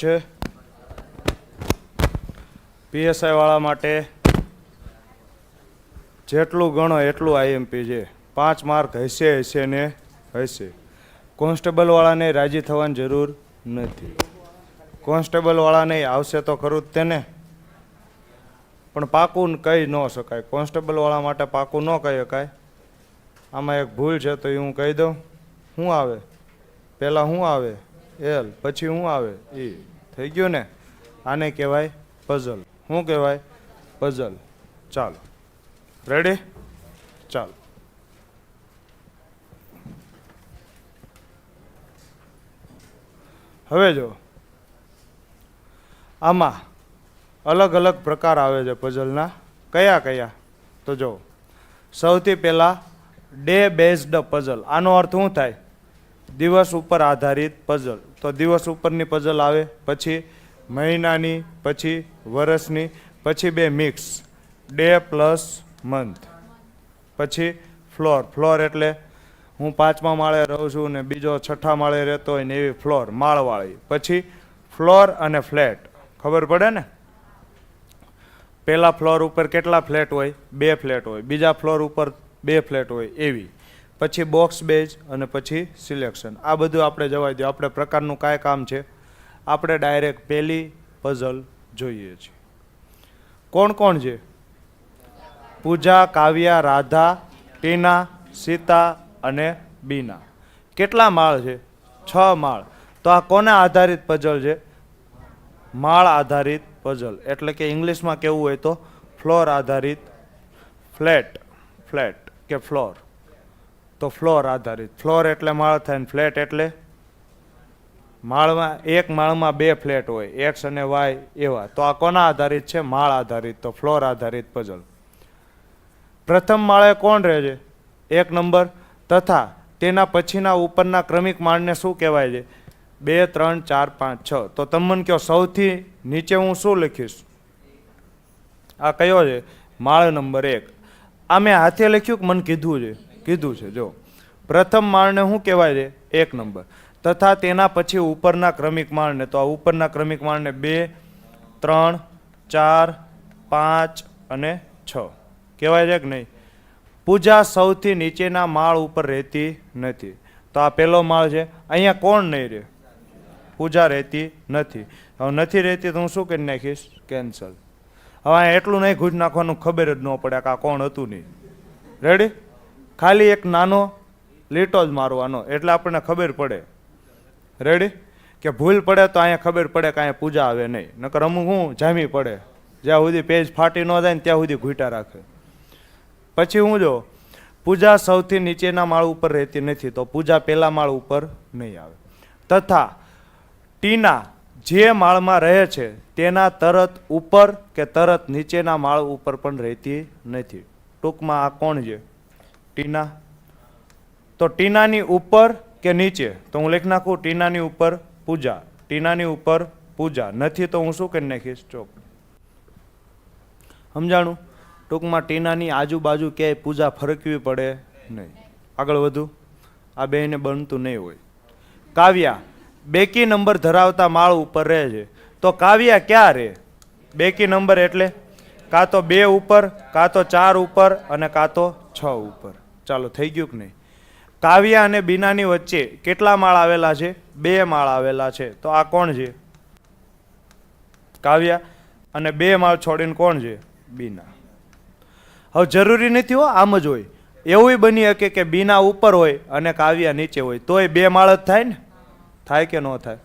છે પીએસઆઈ વાળા માટે જેટલું ગણો એટલું આઈએમપી છે. 5 માર્ક હશે ને હશે. કોન્સ્ટેબલ વાળાને રાજી થવાની જરૂર નથી. કોન્સ્ટેબલ વાળાને આવશે તો ખરું જ તેને, પણ પાકું કહી ન શકાય. કોન્સ્ટેબલ વાળા માટે પાકું ન કહી શકાય. આમાં એક ભૂલ છે તો એ હું કહી દઉં. શું આવે પહેલાં? શું આવે? એલ. પછી શું આવે? ઈ. થઈ ગયું ને? આને કહેવાય પઝલ. શું કહેવાય? પઝલ. ચાલો, રેડી? ચાલો. હવે જો આમાં અલગ અલગ પ્રકાર આવે છે પઝલના. કયા કયા? તો જો સૌથી પહેલાં ડે બેઝડ પઝલ. આનો અર્થ શું થાય? દિવસ ઉપર આધારિત પઝલ. તો દિવસ ઉપરની પઝલ આવે, પછી મહિનાની, પછી વર્ષની, પછી બે મિક્સ ડે પ્લસ મંથ, પછી ફ્લોર. ફ્લોર એટલે હું 5મા માળે રહું છું ને બીજો 6ઠા માળે રહેતો હોય ને એવી ફ્લોર, માળવાળી. પછી ફ્લોર અને ફ્લેટ. ખબર પડે ને? પહેલા ફ્લોર ઉપર કેટલા ફ્લેટ હોય? 2 ફ્લેટ હોય. બીજા ફ્લોર ઉપર 2 ફ્લેટ હોય, એવી. પછી બોક્સ બેઝ અને પછી સિલેક્શન. આ બધું આપણે જવા દો. આપણે પ્રકારનું કાંઈ કામ છે? આપણે ડાયરેક્ટ પહેલી પઝલ જોઈએ છીએ. કોણ કોણ છે? પૂજા, કાવ્યા, રાધા, ટીના, સીતા અને બીના. કેટલા માળ છે? 6 માળ. તો આ કોના આધારિત પઝલ છે? માળ આધારિત પઝલ. એટલે કે ઇંગ્લિશમાં કેવું હોય તો ફ્લોર આધારિત, ફ્લેટ, ફ્લેટ કે ફ્લોર. તો ફ્લોર આધારિત. ફ્લોર એટલે માળ થાય ને ફ્લેટ એટલે માળમાં, એક માળમાં 2 ફ્લેટ હોય, એક્સ અને વાય એવા. તો આ કોના આધારિત છે? માળ આધારિત. તો ફ્લોર આધારિત પઝલ. પ્રથમ માળે કોણ રહે છે? 1 નંબર. તથા તેના પછીના ઉપરના ક્રમિક માળને શું કહેવાય છે? 2, 3, 4, 5, 6. તો તમે મને કહો સૌથી નીચે હું શું લખીશ? આ કયો છે? માળ નંબર 1. આ મેં હાથે લખ્યું કે મને કીધું છે? કીધું છે. જો પ્રથમ માળને શું કહેવાય છે? 1 નંબર. તથા તેના પછી ઉપરના ક્રમિક માળને, તો આ ઉપરના ક્રમિક માળને 2, 3, 4, 5 અને 6 કહેવાય છે કે નહીં? પૂજા સૌથી નીચેના માળ ઉપર રહેતી નથી. તો આ પહેલો માળ છે. અહીંયા કોણ નહીં રહે? પૂજા રહેતી નથી. હવે નથી રહેતી તો હું શું કરી નાખીશ? કેન્સલ. હવે અહીંયા એટલું નહીં ઘૂંટ નાખવાનું, ખબર જ ન પડે કે આ કોણ હતું નહીં. રેડી? ખાલી એક નાનો લીટો જ મારવાનો એટલે આપણને ખબર પડે. રેડી? કે ભૂલ પડે તો અહીંયા ખબર પડે કે અહીંયા પૂજા આવે નહીં. નકર અમુક હું જામી પડે. જ્યાં સુધી પેજ ફાટી ન જાય ને ત્યાં સુધી ઘૂંટા રાખે. પછી હું જો પૂજા સૌથી નીચેના માળ ઉપર રહેતી નથી. તો પૂજા પહેલા માળ ઉપર નહીં આવે. તથા ટીના જે માળમાં રહે છે તેના તરત ઉપર કે તરત નીચેના માળ ઉપર પણ રહેતી નથી. ટૂંકમાં આ કોણ છે? ટીના. તો ટીનાની ઉપર કે નીચે? તો હું લખી નાખું ટીનાની ઉપર પૂજા, ટીનાની ઉપર પૂજા. નથી તો હું શું કરી નાખીશ? ચોક. સમજાણું? ટૂંકમાં ટીનાની આજુબાજુ ક્યાંય પૂજા ફરકવી પડે નહીં. આગળ વધુ. આ બેને બનતું નહીં હોય. કાવ્યા બેકી નંબર ધરાવતા માળ ઉપર રહે છે. તો કાવ્યા ક્યાં રહે? બેકી નંબર એટલે કાં તો 2 ઉપર, કાં તો 4 ઉપર અને કાં તો 6 ઉપર. ચાલો, થઈ ગયું કે નહીં? કાવ્યા અને બીનાની વચ્ચે કેટલા માળ આવેલા છે? 2 માળ આવેલા છે. તો આ કોણ છે? કાવ્યા. અને 2 માળ છોડીને કોણ છે? બીના. હવે જરૂરી નથી હો આમ જ હોય. એવું બની શકે કે બીના ઉપર હોય અને કાવ્યા નીચે હોય, તોય 2 માળ જ થાય ને? થાય કે ન થાય?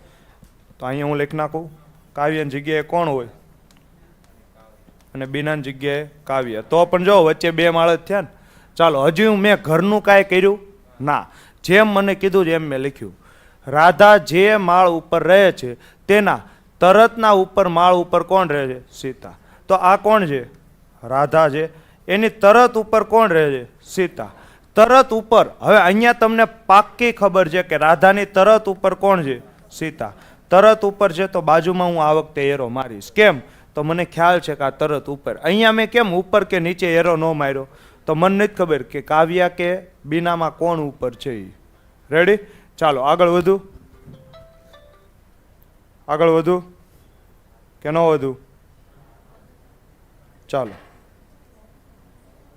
તો અહીંયા હું લખી નાખું કાવ્યની જગ્યાએ કોણ હોય અને બીનાની જગ્યાએ કાવ્ય. તો પણ જો વચ્ચે 2 માળ જ થયા ને. ચાલો, હજી હું મેં ઘરનું કાંઈ કર્યું ના. જેમ મને કીધું એમ મેં લખ્યું. રાધા જે માળ ઉપર રહે છે તેના તરતના ઉપર માળ ઉપર કોણ રહે છે? સીતા. તો આ કોણ છે? રાધા છે. એની તરત ઉપર કોણ રહે છે? સીતા. તરત ઉપર. હવે અહીંયા તમને પાક્કી ખબર છે કે રાધાની તરત ઉપર કોણ છે? સીતા. તરત ઉપર છે તો બાજુમાં હું આ વખતે એરો મારીશ. કેમ? તો મને ખ્યાલ છે કે આ તરત ઉપર. અહીંયા મેં કેમ ઉપર કે નીચે એરો ન માર્યો? તો મને નથી ખબર કે કાવ્યા કે બીનામાં કોણ ઉપર છે. રેડી? ચાલો આગળ વધુ. આગળ વધુ કે ન વધુ? ચાલો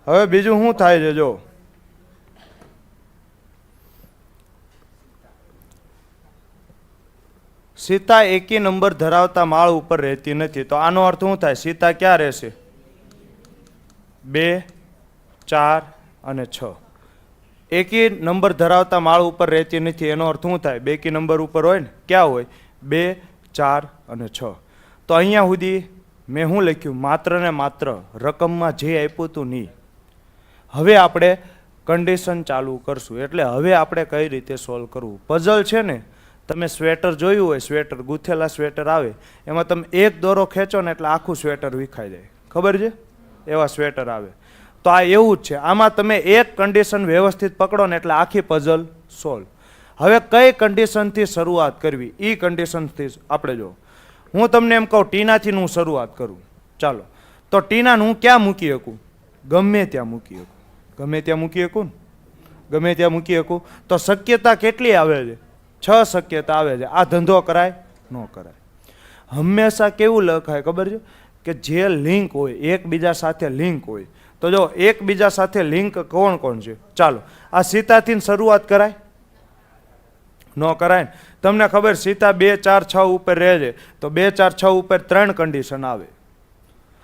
હવે બીજું શું થાય છે? જો સીતા એકી નંબર ધરાવતા માળ ઉપર રહેતી નથી, તો આનો અર્થ શું થાય? સીતા ક્યાં રહેશે? 2, 4 અને 6. એકી નંબર ધરાવતા માળ ઉપર રહેતી નથી, એનો અર્થ શું થાય? બેકી નંબર ઉપર હોય ને, ક્યાં હોય? 2, 4 અને 6. તો અહીંયા સુધી મેં શું લખ્યું? માત્ર ને માત્ર રકમમાં જે આપ્યું હતું નહીં. હવે આપણે કન્ડિશન ચાલુ કરશું, એટલે હવે આપણે કઈ રીતે સોલ્વ કરવું. પઝલ છે ને, તમે સ્વેટર જોયું હોય, સ્વેટર ગૂંથેલા સ્વેટર આવે, એમાં તમે એક દોરો ખેંચો ને એટલે આખું સ્વેટર વિખાઈ જાય, ખબર છે? એવા સ્વેટર આવે. તો આ એવું જ છે. આમાં તમે એક કન્ડિશન વ્યવસ્થિત પકડો ને એટલે આખી પઝલ સોલ્વ. હવે કઈ કન્ડિશનથી શરૂઆત કરવી એ કન્ડિશનથી આપણે જો. હું તમને એમ કહું ટીનાથી હું શરૂઆત કરું, ચાલો. તો ટીનાને હું ક્યાં મૂકી શકું? ગમે ત્યાં મૂકી શકું. ગમે ત્યાં મૂકી શકું ને? ગમે ત્યાં મૂકી શકું. તો શક્યતા કેટલી આવે છે? 6 શક્યતા આવે છે. આ ધંધો કરાય? ન કરાય. હંમેશા કેવું લખાય ખબર છે? કે જે લિંક હોય, એકબીજા સાથે લિંક હોય. તો જો એકબીજા સાથે લિંક કોણ કોણ છે? ચાલો આ સીતાથી શરૂઆત કરાય? ન કરાય ને. તમને ખબર સીતા 2, 4, 6 ઉપર રહે છે, તો 2, 4, 6 ઉપર 3 કન્ડિશન આવે.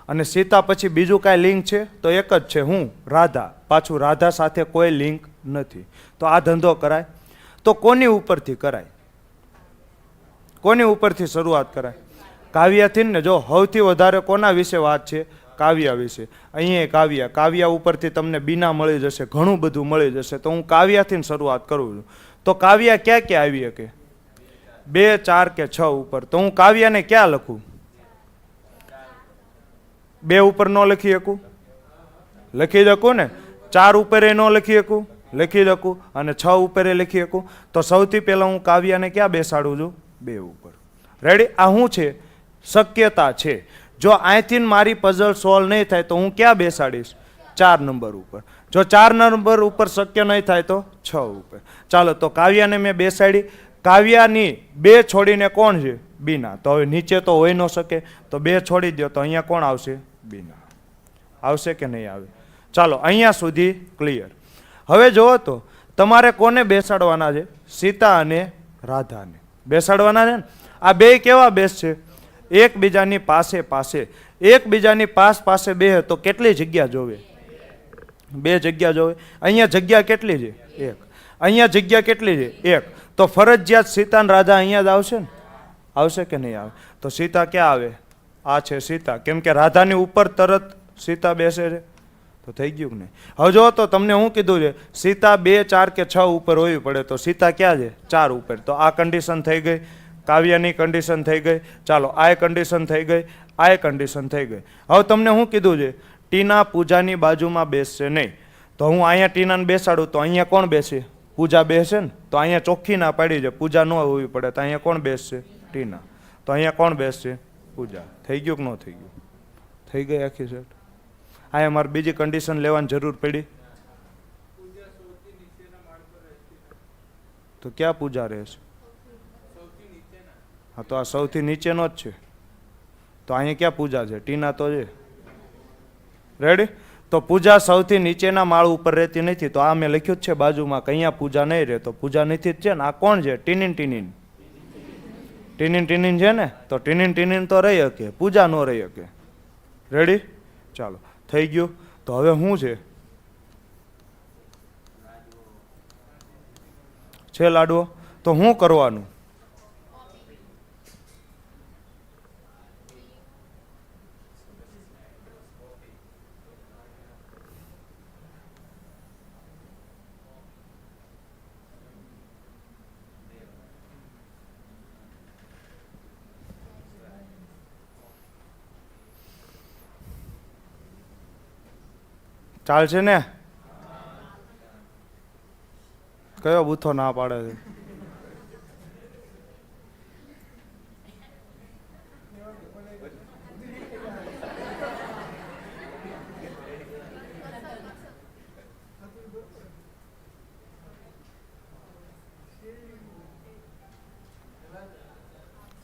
અને સીતા પછી બીજું કાંઈ લિંક છે? તો એક જ છે, હું રાધા. પાછું રાધા સાથે કોઈ લિંક નથી. તો આ ધંધો કરાય? તો કોની ઉપરથી કરાય? કોની ઉપરથી શરૂઆત કરાય? કાવ્યાથી ને. જો સૌથી વધારે કોના વિશે વાત છે? કાવ્યા વિશે. અહીંયા કાવ્યા. કાવ્યા ઉપરથી તમને બીના મળી જશે, ઘણું બધું મળી જશે. તો હું કાવ્યાથી શરૂઆત કરું છું. તો કાવ્યા ક્યાં ક્યાં આવી શકે? 2, 4 કે 6 ઉપર. તો હું કાવ્યાને ક્યાં લખું? 2 ઉપર ન લખી શકું? લખી શકું ને. 4 ઉપર ન લખી શકું? લખી શકું. અને 6 ઉપર લખી શકું. તો સૌથી પહેલા હું કાવ્યાને ક્યાં બેસાડું છું? 2 ઉપર. રેડી? આ શું છે? શક્યતા છે. જો અહીંથી મારી પઝલ સોલ્વ નહીં થાય તો હું ક્યાં બેસાડીશ? 4 નંબર ઉપર. જો 4 નંબર ઉપર શક્ય નહીં થાય તો 6 ઉપર. ચાલો તો કાવ્યાને મેં બેસાડી. કાવ્યાની 2 છોડીને કોણ છે? બીના. તો હવે નીચે તો હોઈ ન શકે, તો 2 છોડી દો તો અહીંયા કોણ આવશે? બીના. આવશે કે નહીં આવે? ચાલો અહીંયા સુધી ક્લિયર. હવે જુઓ તો તમારે કોને બેસાડવાના છે? સીતા અને રાધાને બેસાડવાના છે ને. આ બે કેવા બેસશે? એકબીજાની પાસે પાસે. એકબીજાની પાસે બે તો કેટલી જગ્યા જોવે? 2 જગ્યા જોવે. અહીંયા જગ્યા કેટલી છે? 1. અહીંયા જગ્યા કેટલી છે? 1. તો ફરજિયાત સીતા અને રાધા અહીંયા જ આવશે ને? આવશે કે નહીં આવે? તો સીતા ક્યાં આવે? આ છે સીતા. કેમ કે રાધાની ઉપર તરત સીતા બેસે છે. તો થઈ ગયું કે નહીં? હવે જો તો તમને હું કીધું છે સીતા 2, 4 કે 6 ઉપર હોવી પડે. તો સીતા ક્યાં છે? 4 ઉપર. તો આ કન્ડિશન થઈ ગઈ. કાવ્યાની કન્ડિશન થઈ ગઈ. ચાલો આ કન્ડિશન થઈ ગઈ. આ કન્ડિશન થઈ ગઈ. હવે તમને હું કીધું છે? ટીના પૂજાની બાજુમાં બેસશે નહીં. તો હું અહીંયા ટીનાને બેસાડું તો અહીંયા કોણ બેસે? પૂજા બેસે ને. તો અહીંયા ચોખ્ખી ના પાડી છે, પૂજા ન હોવી પડે. તો અહીંયા કોણ બેસશે? ટીના. તો અહીંયા કોણ બેસશે? પૂજા. થઈ ગયું કે ન થઈ ગયું? થઈ ગઈ આખી સેટ. અહીંયા મારે બીજી કન્ડિશન લેવાની જરૂર પડી તો ક્યાં પૂજા રહેશે? હા તો આ સૌથી નીચેનો જ છે. તો અહીંયા ક્યાં પૂજા છે? ટીના તો છે. રેડી? તો પૂજા સૌથી નીચેના માળ ઉપર રહેતી નથી. તો આ મેં લખ્યું જ છે બાજુમાં કે અહીંયા પૂજા નહીં રહે. તો પૂજા નથી જ છે ને. આ કોણ છે? ટીનીન ટીનીન. ટીનીન ટીનીન છે ને. તો ટીનીન ટીનીન તો રહી શકે, પૂજા ન રહી શકે. રેડી? ચાલો થઈ ગયું. તો હવે શું છે લાડવો? તો શું કરવાનું? ચાલશે ને? કયો બૂથો ના પાડે છે?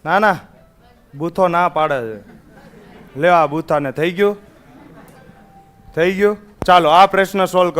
ના ના બૂથો ના પાડે છે. લેવા બૂથાને થઈ ગયું, થઈ ગયું. ચાલો આ પ્રશ્ન સોલ્વ કરો.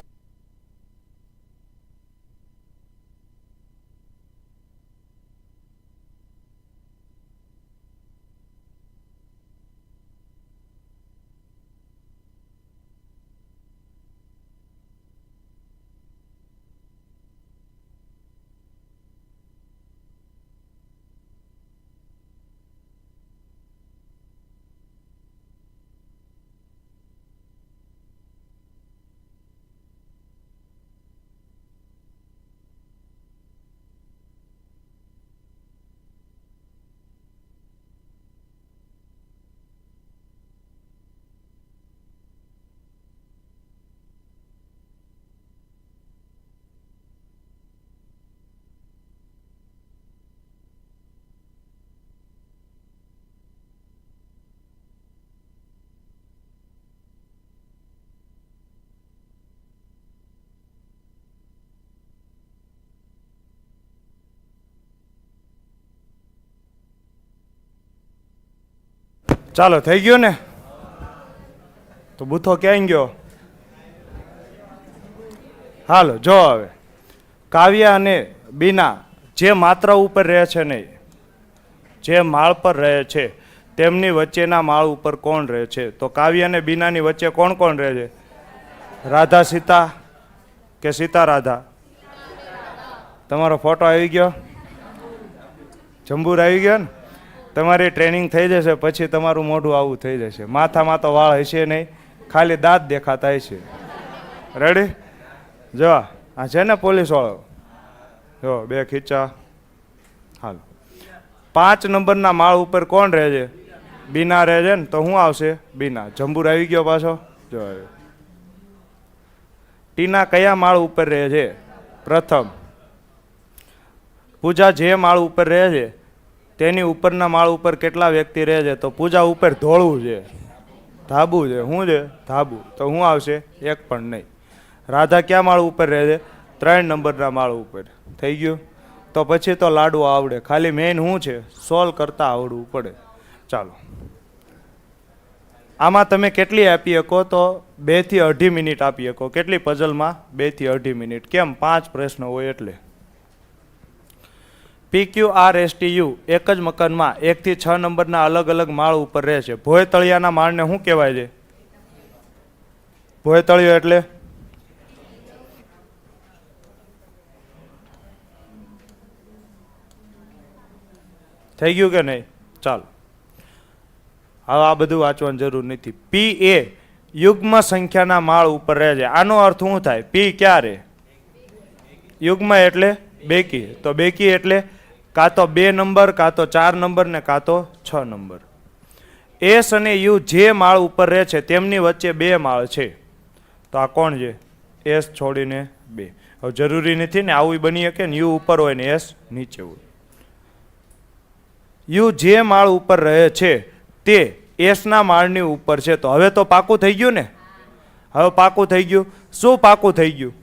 ચાલો થઈ ગયો ને? તો બૂથો ક્યાં ગયો? હાલો જો હવે કાવ્યા અને બીના જે માત્રા ઉપર રહે છે નહીં, જે માળ પર રહે છે તેમની વચ્ચેના માળ ઉપર કોણ રહે છે? તો કાવ્ય અને બીનાની વચ્ચે કોણ કોણ રહે છે? રાધા સીતા કે સીતા રાધા? તમારો ફોટો આવી ગયો? જંબુર આવી ગયો ને? તમારી ટ્રેનિંગ થઈ જશે પછી તમારું મોઢું આવું થઈ જશે. માથામાં તો વાળ હશે નહીં, ખાલી દાંત દેખાતા હશે. રેડી? જો આ છે ને પોલીસ વાળો, જો બે ખીચા. હાલ 5 નંબરના માળ ઉપર કોણ રહે છે? બીના રહે છે ને, તો શું આવશે? બીના. જંબુર આવી ગયો પાછો. જો ટીના કયા માળ ઉપર રહે છે? પ્રથમ. પૂજા જે માળ ઉપર રહે છે તેની ઉપરના માળ ઉપર કેટલા વ્યક્તિ રહે છે? તો પૂજા ઉપર ધોળું છે, ધાબુ છે. શું છે? ધાબુ. તો શું આવશે? એક પણ નહીં. રાધા ક્યાં માળ ઉપર રહે છે? 3 નંબરના માળ ઉપર. થઈ ગયું? તો પછી તો લાડુ આવડે, ખાલી મેઇન શું છે? સોલ્વ કરતા આવડવું પડે. ચાલો આમાં તમે કેટલી આપી શકો? તો 2 થી 2.5 મિનિટ આપી શકો. કેટલી પઝલમાં? 2 થી 2.5 મિનિટ. કેમ? 5 પ્રશ્ન હોય એટલે. PQRSTU એક જ મકાનમાં 1 થી 6 નંબરના અલગ અલગ માળ ઉપર રહે છે. ભોય તળિયાના માળને શું કહેવાય છે? ભોય તળિયો એટલે થઈ ગયું કે નહીં? ચાલો હવે આ બધું વાંચવાની જરૂર નથી. PA યુગ્મ સંખ્યાના માળ ઉપર રહે છે. આનો અર્થ શું થાય? P ક્યાં રહે? યુગ્મ એટલે બેકી. તો બેકી એટલે કાં તો 2 નંબર, કાં તો 4 નંબર ને કાં તો 6 નંબર. એસ અને યુ જે માળ ઉપર રહે છે તેમની વચ્ચે 2 માળ છે. તો આ કોણ છે? એસ છોડીને 2. હવે જરૂરી નથી ને આવું બની શકે ને યુ ઉપર હોય ને એસ નીચે હોય. યુ જે માળ ઉપર રહે છે તે એસના માળની ઉપર છે. તો હવે તો પાકું થઈ ગયું ને? હવે પાકું થઈ ગયું. શું પાકું થઈ ગયું?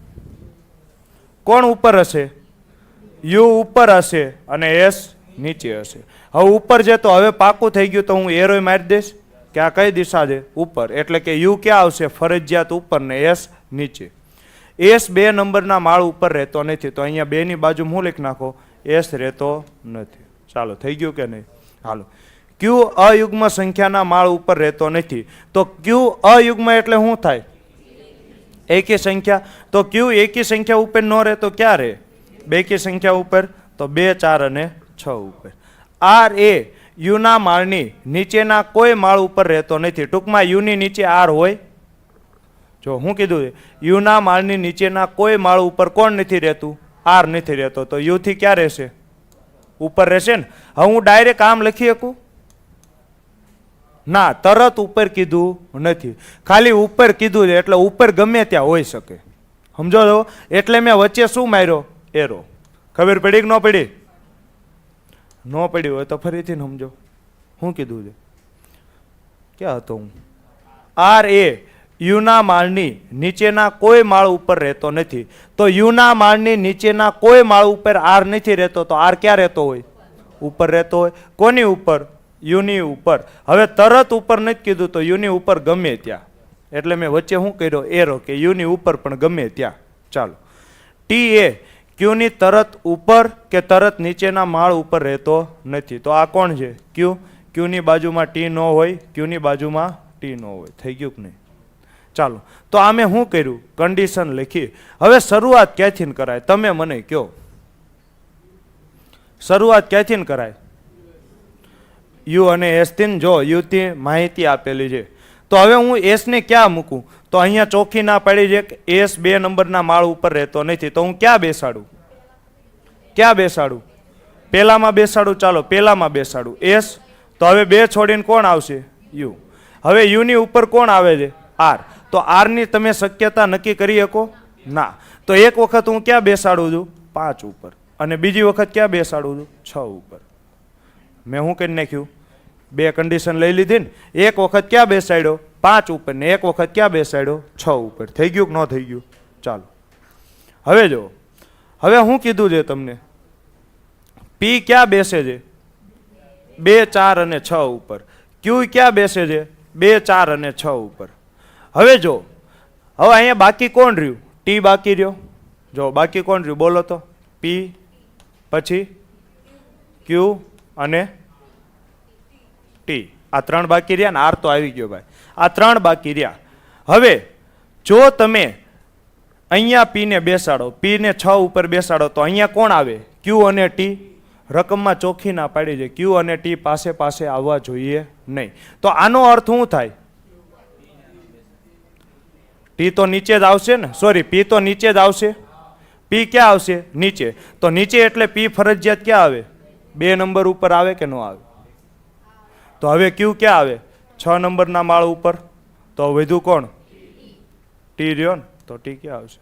કોણ ઉપર હશે? યુ ઉપર હશે અને એસ નીચે હશે. હવે ઉપર છે તો હવે પાકું થઈ ગયું. તો હું એરોય મારી દઈશ કે આ કઈ દિશા છે? ઉપર. એટલે કે યુ ક્યાં આવશે? ફરજિયાત ઉપર ને એસ નીચે. એસ 2 નંબરના માળ ઉપર રહેતો નથી. તો અહીંયા 2 ની બાજુ હું લખી નાખો? એસ રહેતો નથી. ચાલો થઈ ગયું કે નહીં? હાલો ક્યુ અયુગ્મ સંખ્યાના માળ ઉપર રહેતો નથી. તો ક્યુ અયુગ્મ એટલે શું થાય? એકી સંખ્યા. તો ક્યુ એકી સંખ્યા ઉપર ન રહે તો ક્યાં રહે? બેકી સંખ્યા ઉપર. તો 2, 4 અને 6 ઉપર. આર એ યુના માળની નીચેના કોઈ માળ ઉપર રહેતો નથી. ટૂંકમાં યુની નીચે આર હોય. જો હું કીધું યુના માળની નીચેના કોઈ માળ ઉપર કોણ નથી રહેતું? આર નથી રહેતો. તો યુ થી ક્યાં રહેશે? ઉપર રહેશે ને. હવે હું ડાયરેક્ટ આમ લખી શકું? ના, તરત ઉપર કીધું નથી, ખાલી ઉપર કીધું છે. એટલે ઉપર ગમે ત્યાં હોઈ શકે. સમજો છો? એટલે મેં વચ્ચે શું માર્યો? એરો. ખબર પડી કે ન પડી? ન પડી હોય તો ફરીથી સમજો શું કીધું છે. ક્યાં હતો હું? આર એ યુના માળની નીચેના કોઈ માળ ઉપર રહેતો નથી. તો યુના માળની નીચેના કોઈ માળ ઉપર આર નથી રહેતો. તો આર ક્યાં રહેતો હોય? ઉપર રહેતો હોય. કોની ઉપર? યુની ઉપર. હવે તરત ઉપર નથી કીધું તો યુની ઉપર ગમે ત્યાં, એટલે મેં વચ્ચે શું કર્યો એરો કે યુની ઉપર પણ ગમે ત્યાં. ચાલો, ટી એ ક્યુની તરત ઉપર કે તરત નીચેના માળ ઉપર રહેતો નથી. તો આ કોણ છે? ક્યુ. ક્યુની બાજુમાં ટી ન હોય, ક્યુની બાજુમાં ટી ન હોય. થઈ ગયું કે નહીં? ચાલો, તો આ મેં શું કર્યું? કન્ડિશન લખી. હવે શરૂઆત ક્યાંથી કરાય તમે મને કહો. શરૂઆત ક્યાંથી કરાય? યુ અને એસ થી. જો યુ થી માહિતી આપેલી છે, તો હવે હું એસ ને ક્યાં મૂકું? તો અહીંયા ચોખ્ખી ના પાડી છે કે એસ 2 નંબરના માળ ઉપર રહેતો નથી. તો હું ક્યાં બેસાડું? ક્યાં બેસાડું? પેલામાં બેસાડું. ચાલો, પેલામાં બેસાડું એસ. તો હવે 2 છોડીને કોણ આવશે? યુ. હવે યુની ઉપર કોણ આવે છે? આર. તો આર ની તમે શક્યતા નક્કી કરી શકો ના. તો એક વખત હું ક્યાં બેસાડું છું? 5 ઉપર. અને બીજી વખત ક્યાં બેસાડું છું? 6 ઉપર. મેં શું કરી નાખ્યું? 2 કન્ડિશન લઈ લીધી ને. એક વખત ક્યાં બેસાડ્યો? 5 ઉપર. ને એક વખત ક્યાં બેસાડ્યો? 6 ઉપર. થઈ ગયું કે ન થઈ ગયું? ચાલો, હવે જો, હવે શું કીધું છે તમને? પી ક્યાં બેસે છે? 2, 4 અને 6 ઉપર. ક્યુ ક્યાં બેસે છે? 2, 4 અને 6 ઉપર. હવે જો, હવે અહીંયા બાકી કોણ રહ્યું? ટી બાકી રહ્યો. જો બાકી કોણ રહ્યું? બોલો તો. પી, પછી ક્યુ અને ટી. આ 3 બાકી રહ્યા ને. આર તો આવી ગયો ભાઈ. આ 3 બાકી રહ્યા. હવે જો તમે અહીંયા પી ને બેસાડો, પી ને 6 ઉપર બેસાડો, તો અહીંયા કોણ આવે? ક્યુ અને ટી. રકમમાં ચોખ્ખી ના પાડી છે, ક્યુ અને ટી પાસે પાસે આવવા જોઈએ નહીં. તો આનો અર્થ શું થાય? ટી તો નીચે જ આવશે ને. સોરી, પી તો નીચે જ આવશે. પી ક્યાં આવશે? નીચે. તો નીચે એટલે પી ફરજિયાત ક્યાં આવે? 2 નંબર ઉપર આવે કે ન આવે? તો હવે ક્યુ ક્યાં આવે? 6 નંબરના માળ ઉપર. તો વધુ કોણ? ટી રહ્યો ને. તો ટી ક્યાં આવશે?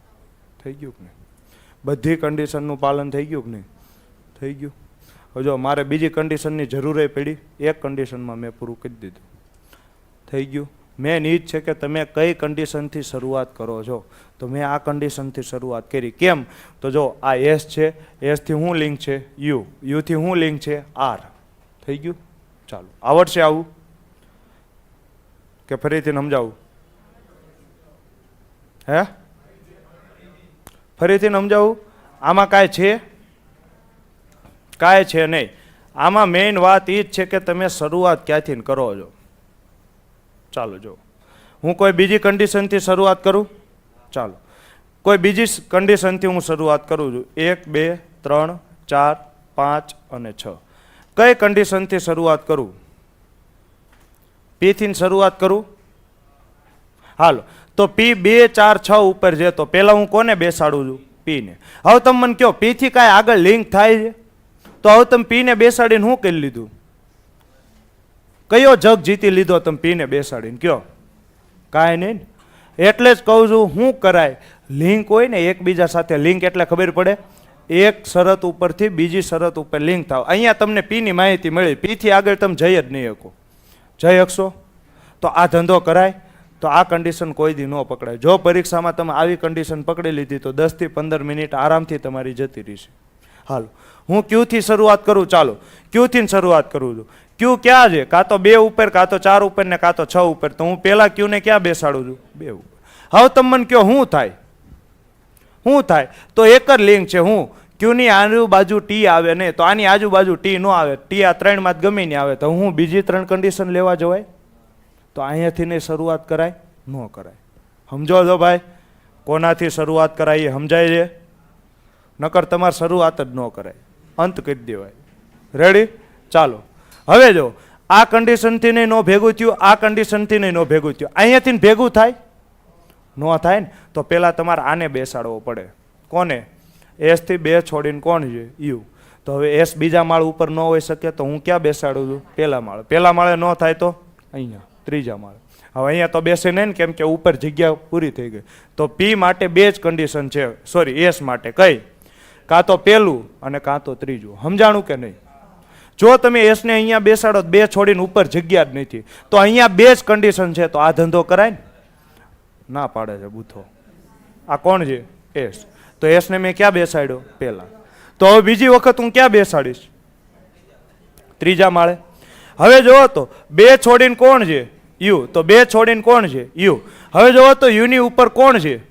થઈ ગયું કે નહીં? બધી કન્ડિશનનું પાલન થઈ ગયું કે નહીં? થઈ ગયું. હવે જો મારે બીજી કન્ડિશનની જરૂર પડી, એક કન્ડિશનમાં મેં પૂરું કરી દીધું. થઈ ગયું. મેન એ જ છે કે તમે કઈ કન્ડિશનથી શરૂઆત કરો છો. તો મેં આ કન્ડિશનથી શરૂઆત કરી. કેમ? તો જો આ એસ છે, એસથી શું લિંક છે? યુ. યુથી શું લિંક છે? આર. થઈ ગયું. ચાલો, આવડશે આવું કે ફરીથી સમજાવું? હે, ફરીથી સમજાવું? આમાં કાંઈ છે? કાંઈ છે નહીં. આમાં મેઇન વાત એ જ છે કે તમે શરૂઆત ક્યાંથી કરો છો. ચાલો, જો હું કોઈ બીજી કન્ડિશનથી શરૂઆત કરું. ચાલો, કોઈ બીજી કન્ડિશનથી હું શરૂઆત કરું છું. 1, 2, 3, 4, 5 અને 6. કઈ કન્ડિશનથી શરૂઆત કરું? પી થી શરૂઆત કરું. હાલો, તો પી 2, 4, 6 ઉપર છે. તો પેલા હું કોને બેસાડું છું? પી ને. હવે તમે મને કહો, પી થી કાંઈ આગળ લિંક થાય છે? તો હવે તમે પી ને બેસાડીને શું કરી લીધું? કયો જગ જીતી લીધો તમે પી ને બેસાડીને? કયો? કાંઈ નહીં. એટલે જ કહું છું, શું કરાય? લિંક હોય ને એકબીજા સાથે. લિંક એટલે ખબર પડે, એક શરત ઉપરથી બીજી શરત ઉપર લિંક થાવ. અહીંયા તમને પી ની માહિતી મળી, પી થી આગળ તમે જઈ જ નહીં શકો. જઈ શકશો? તો આ ધંધો કરાય? તો આ કન્ડિશન કોઈ દી ન પકડાય. જો પરીક્ષામાં તમે આવી કન્ડિશન પકડી લીધી તો 10 થી 15 મિનિટ આરામથી તમારી જતી રહેશે. હાલો, હું ક્યુ થી શરૂઆત કરું. ચાલો, ક્યુ થી શરૂઆત કરું છું. ક્યુ ક્યાં છે? કાં તો 2 ઉપર, કાં તો 4 ઉપર ને કાં તો 6 ઉપર. તો હું પેલા ક્યુ ને ક્યાં બેસાડું છું? 2 ઉપર. હવે તમે મને કહો શું થાય? શું થાય? તો એક જ લિંક છે. હું ક્યુની આજુબાજુ ટી આવે ને, તો આની આજુબાજુ ટી ન આવે. ટી આ 3 માં ગમે નહીં આવે. તો હું બીજી 3 કન્ડિશન લેવા જવાય? તો અહીંયાથી ને શરૂઆત કરાય? ન કરાય. સમજો છો ભાઈ? કોનાથી શરૂઆત કરાય એ સમજાય છે? નકર તમારે શરૂઆત જ ન કરાય, અંત કરી દેવાય. રેડી? ચાલો, હવે જો આ કન્ડિશનથી નહીં નો ભેગું થયું, આ કન્ડિશનથી નહીં નો ભેગું થયું. અહીંયાથી ભેગું થાય? ન થાય ને. તો પહેલાં તમારે આને બેસાડવો પડે. કોને? એસ થી 2 છોડીને કોણ છે? યુ. તો હવે એસ બીજા માળ ઉપર ન હોઈ શકે. તો હું ક્યાં બેસાડું છું? પહેલા માળે. પહેલા માળે ન થાય તો અહીંયા ત્રીજા માળે. હવે અહીંયા તો બેસે નહીં ને, કેમ કે ઉપર જગ્યા પૂરી થઈ ગઈ. તો પી માટે 2 જ કન્ડિશન છે. સોરી, એસ માટે કઈ? કાં તો પહેલું અને કાં તો ત્રીજું. સમજાણું કે નહીં? જો તમે એસને અહીંયા બેસાડો, 2 છોડીને ઉપર જગ્યા જ નથી, તો અહીંયા 2 જ કન્ડિશન છે. તો આ ધંધો કરાય ને? ના પાડે છે બુથો. આ કોણ છે? એસ. તો એસને મેં ક્યાં બેસાડ્યો? પહેલા. તો હવે બીજી વખત હું ક્યાં બેસાડીશ? ત્રીજા માળે. હવે જોવો તો બે છોડીને કોણ છે? યુ. તો બે છોડીને કોણ છે? યુ. હવે જોવો તો યુની ઉપર કોણ છે?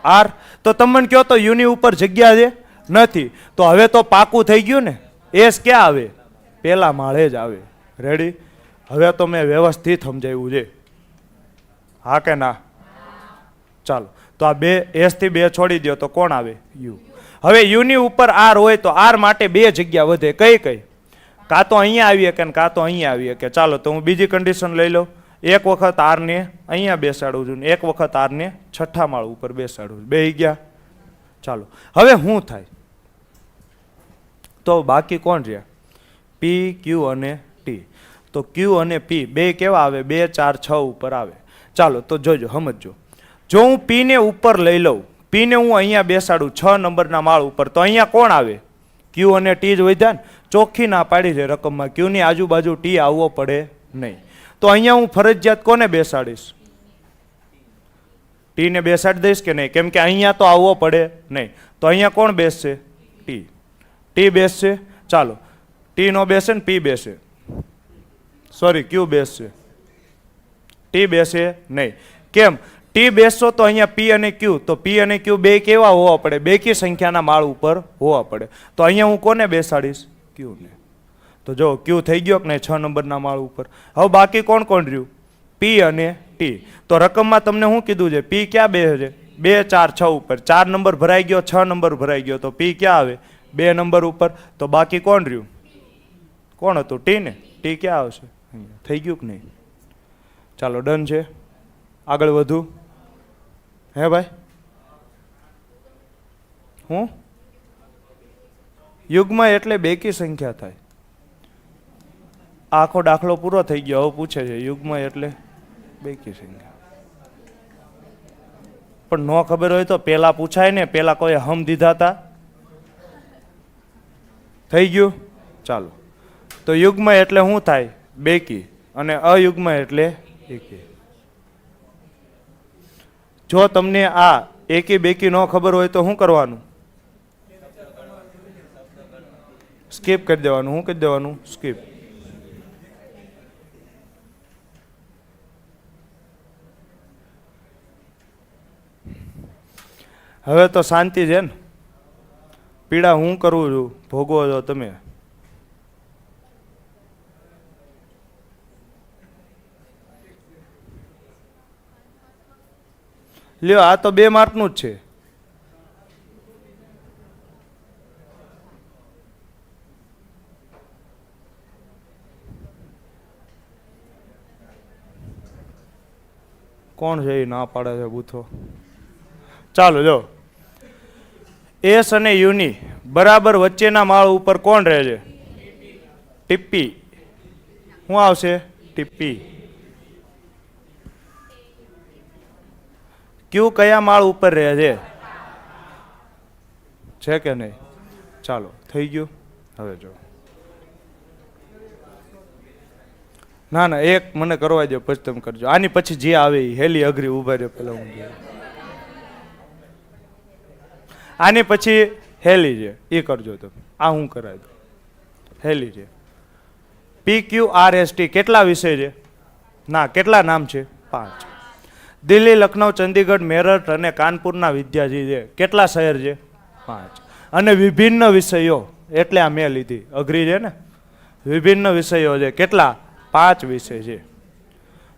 આર. તો તમને કહો તો યુની ઉપર જગ્યા છે? નથી. તો હવે તો પાકું થઈ ગયું ને, એસ ક્યાં આવે? પેલા માળે જ આવે. રેડી? હવે તો મેં વ્યવસ્થિત સમજાવ્યું છે, હા કે ના? ચાલો, તો આ બે એસ થી બે છોડી દો તો કોણ આવે? યુ. હવે યુની ઉપર આર હોય તો આર માટે બે જગ્યા વધે. કઈ કઈ? કાં તો અહીંયા આવીએ કે કાં તો અહીંયા આવીએ કે. ચાલો, તો હું બીજી કન્ડિશન લઈ લઉં. એક વખત આરને અહીંયા બેસાડું છું ને એક વખત આરને છઠ્ઠા માળ ઉપર બેસાડું છું. બે ગયા. ચાલો, હવે શું થાય? તો બાકી કોણ રહ્યા? પી, ક્યુ અને ટી. તો ક્યુ અને પી બે કેવા આવે? 2, 4, 6 ઉપર આવે. ચાલો, તો જોજો, સમજો. જો હું પી ને ઉપર લઈ લઉં, પી ને હું અહીંયા બેસાડું 6 નંબરના માળ ઉપર, તો અહીંયા કોણ આવે? ક્યુ અને ટી જ વધ્યા ને. ચોખ્ખી ના પાડી છે રકમમાં, ક્યુ ની આજુબાજુ ટી આવવો પડે નહીં. તો અહીંયા હું ફરજિયાત કોને બેસાડીશ? ટી ને બેસાડી દઈશ કે નહીં? કેમ કે અહીંયા તો આવવો પડે નહીં. તો અહીંયા કોણ બેસશે? ટી. ટી બેસશે. ચાલો, ટી નો બેસે ને પી બેસે. સોરી, ક્યુ બેસશે. ટી બેસે નહીં. કેમ? ટી બેસશો તો અહીંયા પી અને ક્યુ, તો પી અને ક્યુ બે કેવા હોવા પડે? બેકી સંખ્યાના માળ ઉપર હોવા પડે. તો અહીંયા હું કોને બેસાડીશ? ક્યુ ને. તો જો ક્યુ થઈ ગયો કે નહીં 6 નંબરના માળ ઉપર. હવે બાકી કોણ કોણ રહ્યું? પી અને ટી. તો રકમમાં તમને શું કીધું છે? પી ક્યાં બે છે? 2, 4, 6 ઉપર. 4 નંબર ભરાઈ ગયો, 6 નંબર ભરાઈ ગયો, તો પી ક્યાં આવે? 2 નંબર ઉપર. તો બાકી કોણ રહ્યું? કોણ હતું? ટી ને. ટી ક્યાં આવશે? થઈ ગયું કે નહીં? ચાલો, ડન છે. આગળ વધુ. હે ભાઈ? હું યુગ્મ એટલે બેકી સંખ્યા થાય. આખો દાખલો પૂરો થઈ ગયો. હવે પૂછે છે યુગ્મ એટલે બેકી સંખ્યા. પણ ન ખબર હોય તો પેલા પૂછાય ને. પેલા કોઈ હમ દીધા હતા? થઈ ગયું. ચાલો, તો યુગ્મ એટલે શું થાય? બેકી. અને અયુગ્મ એટલે એકી. જો તમને આ એકી બેકી ન ખબર હોય તો શું કરવાનું? સ્કીપ કરી દેવાનું. શું કરી દેવાનું? સ્કીપ. હવે તો શાંતિ છે ને? પીડા હું કરું છું, ભોગવો છો તમે. લ્યો, આ તો 2 માર્કનું જ છે. કોણ છે એ ના પાડે છે બૂથો? ચાલો, જો એસ અને યુની બરાબર વચ્ચેના માળ ઉપર કોણ રહે છે? ટીપી. શું આવશે? ટીપી. ક્યુ કયા માળ ઉપર રહે છે કે નહીં? ચાલો, થઈ ગયું. હવે જો, ના ના, એક મને કરવા દો પછી તમે કરજો. આની પછી જે આવે એ. હેલી અઘરી ઉભા રહ્યો પેલા હું. આની પછી હેલી છે એ કરજો તમે. આ હું કરાવી દઉં. હેલી છે. પી ક્યુ આર એસ ટી કેટલા વિષય છે? ના, કેટલા નામ છે? 5. દિલ્હી, લખનઉ, ચંદીગઢ, મેરઠ અને કાનપુરના વિદ્યાર્થી છે. કેટલા શહેર છે? 5. અને વિભિન્ન વિષયો એટલે આ મેં લીધી. અઘરી છે ને? વિભિન્ન વિષયો છે. કેટલા? 5 વિષય છે.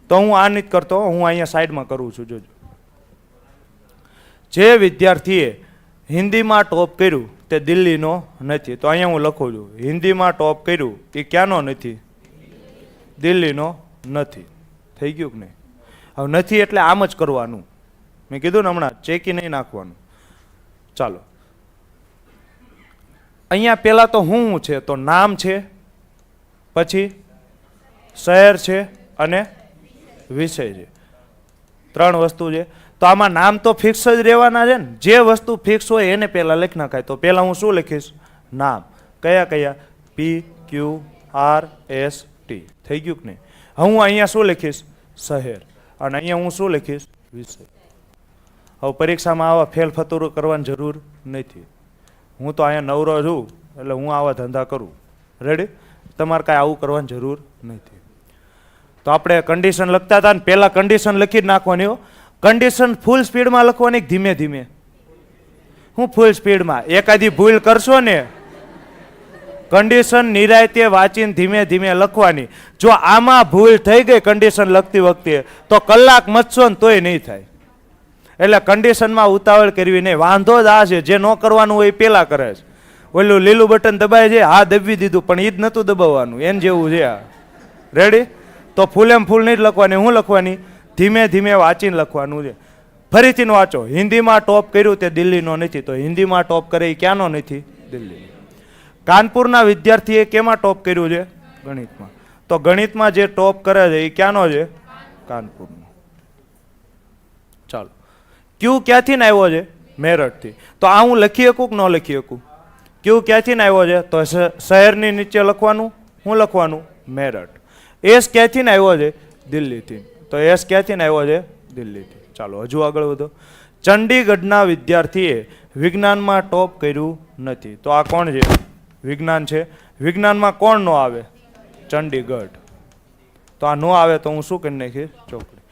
તો હું આ નથી કરતો, હું અહીંયા સાઈડમાં કરું છું. જોજો, જે વિદ્યાર્થીએ હિન્દીમાં ટોપ કર્યું તે દિલ્હીનો નથી. તો અહીંયા હું લખું છું હિન્દીમાં ટોપ કર્યું એ ક્યાંનો નથી? દિલ્હીનો નથી. થઈ ગયું કે નહીં? હવે નથી એટલે આમ જ કરવાનું. મેં કીધું ને હમણાં, ચેકી નહીં નાખવાનું. ચાલો, અહીંયા પેલા તો શું છે? તો નામ છે, પછી શહેર છે અને વિષય છે. 3 વસ્તુ છે. તો આમાં નામ તો ફિક્સ જ રહેવાના છે ને. જે વસ્તુ ફિક્સ હોય એને પહેલા લખી નાખાય. તો પહેલા હું શું લખીશ? નામ. કયા કયા? પી, ક્યુ, આર, એસ, ટી. થઈ ગયું કે નહીં? હવે હું અહીંયા શું લખીશ? શહેર. અને અહીંયા હું શું લખીશ? વિષય. હવે પરીક્ષામાં આવા ફેલ ફતુરો કરવાની જરૂર નથી. હું તો અહીંયા નવરો છું એટલે હું આવા ધંધા કરું. રેડી? તમારે કાંઈ આવું કરવાની જરૂર નથી. તો આપણે કન્ડિશન લખતા હતા ને પહેલા કન્ડિશન લખી જ નાખવાની હો. કન્ડિશન ફૂલ સ્પીડમાં લખવાની ધીમે ધીમે? હું ફૂલ સ્પીડમાં? એકાદી ભૂલ કરશો ને, કન્ડિશન નિરાયતે વાંચીને ધીમે ધીમે લખવાની. જો આમાં ભૂલ થઈ ગઈ કન્ડિશન લખતી વખતે તો કલાક મચશો ને તોય નહીં થાય. એટલે કન્ડિશનમાં ઉતાવળ કરવી નહીં. વાંધો જ આ છે, જે ન કરવાનું હોય એ પેલા કરે છે. ઓલું લીલું બટન દબાય છે, હા દબી દીધું, પણ એ જ નહોતું દબાવવાનું, એન જેવું છે આ. રેડી? તો ફૂલ એમ ફૂલ નહીં જ લખવાની. હું લખવાની? ધીમે ધીમે વાંચીને લખવાનું છે. ફરીથી વાંચો. હિન્દીમાં ટોપ કર્યું તે દિલ્હીનો નથી, તો હિન્દીમાં ટોપ કરે એ ક્યાંનો નથી? દિલ્હી. કાનપુરના વિદ્યાર્થીએ કેમાં ટોપ કર્યું છે? ગણિતમાં. તો ગણિતમાં જે ટોપ કરે છે એ ક્યાંનો છે? કાનપુરનો. ચાલો, ક્યુ ક્યાંથી ને આવ્યો છે? મેરઠથી. તો આ હું લખી શકું કે ન લખી શકું? ક્યુ ક્યાંથી ને આવ્યો છે? તો શહેરની નીચે લખવાનું. હું લખવાનું? મેરઠ. એસ ક્યાંથી ને આવ્યો છે? દિલ્હીથી. તો એસ ક્યાંથી ને આવ્યો છે? દિલ્હીથી. ચાલો હજુ આગળ વધો. ચંડીગઢના વિદ્યાર્થીએ વિજ્ઞાનમાં ટોપ કર્યું નથી. તો આ કોણ છે? વિજ્ઞાન છે. વિજ્ઞાનમાં કોણ નો આવે? ચંડીગઢ. તો આ નો આવે તો હું શું કરી નાખીશ? ચોકડી.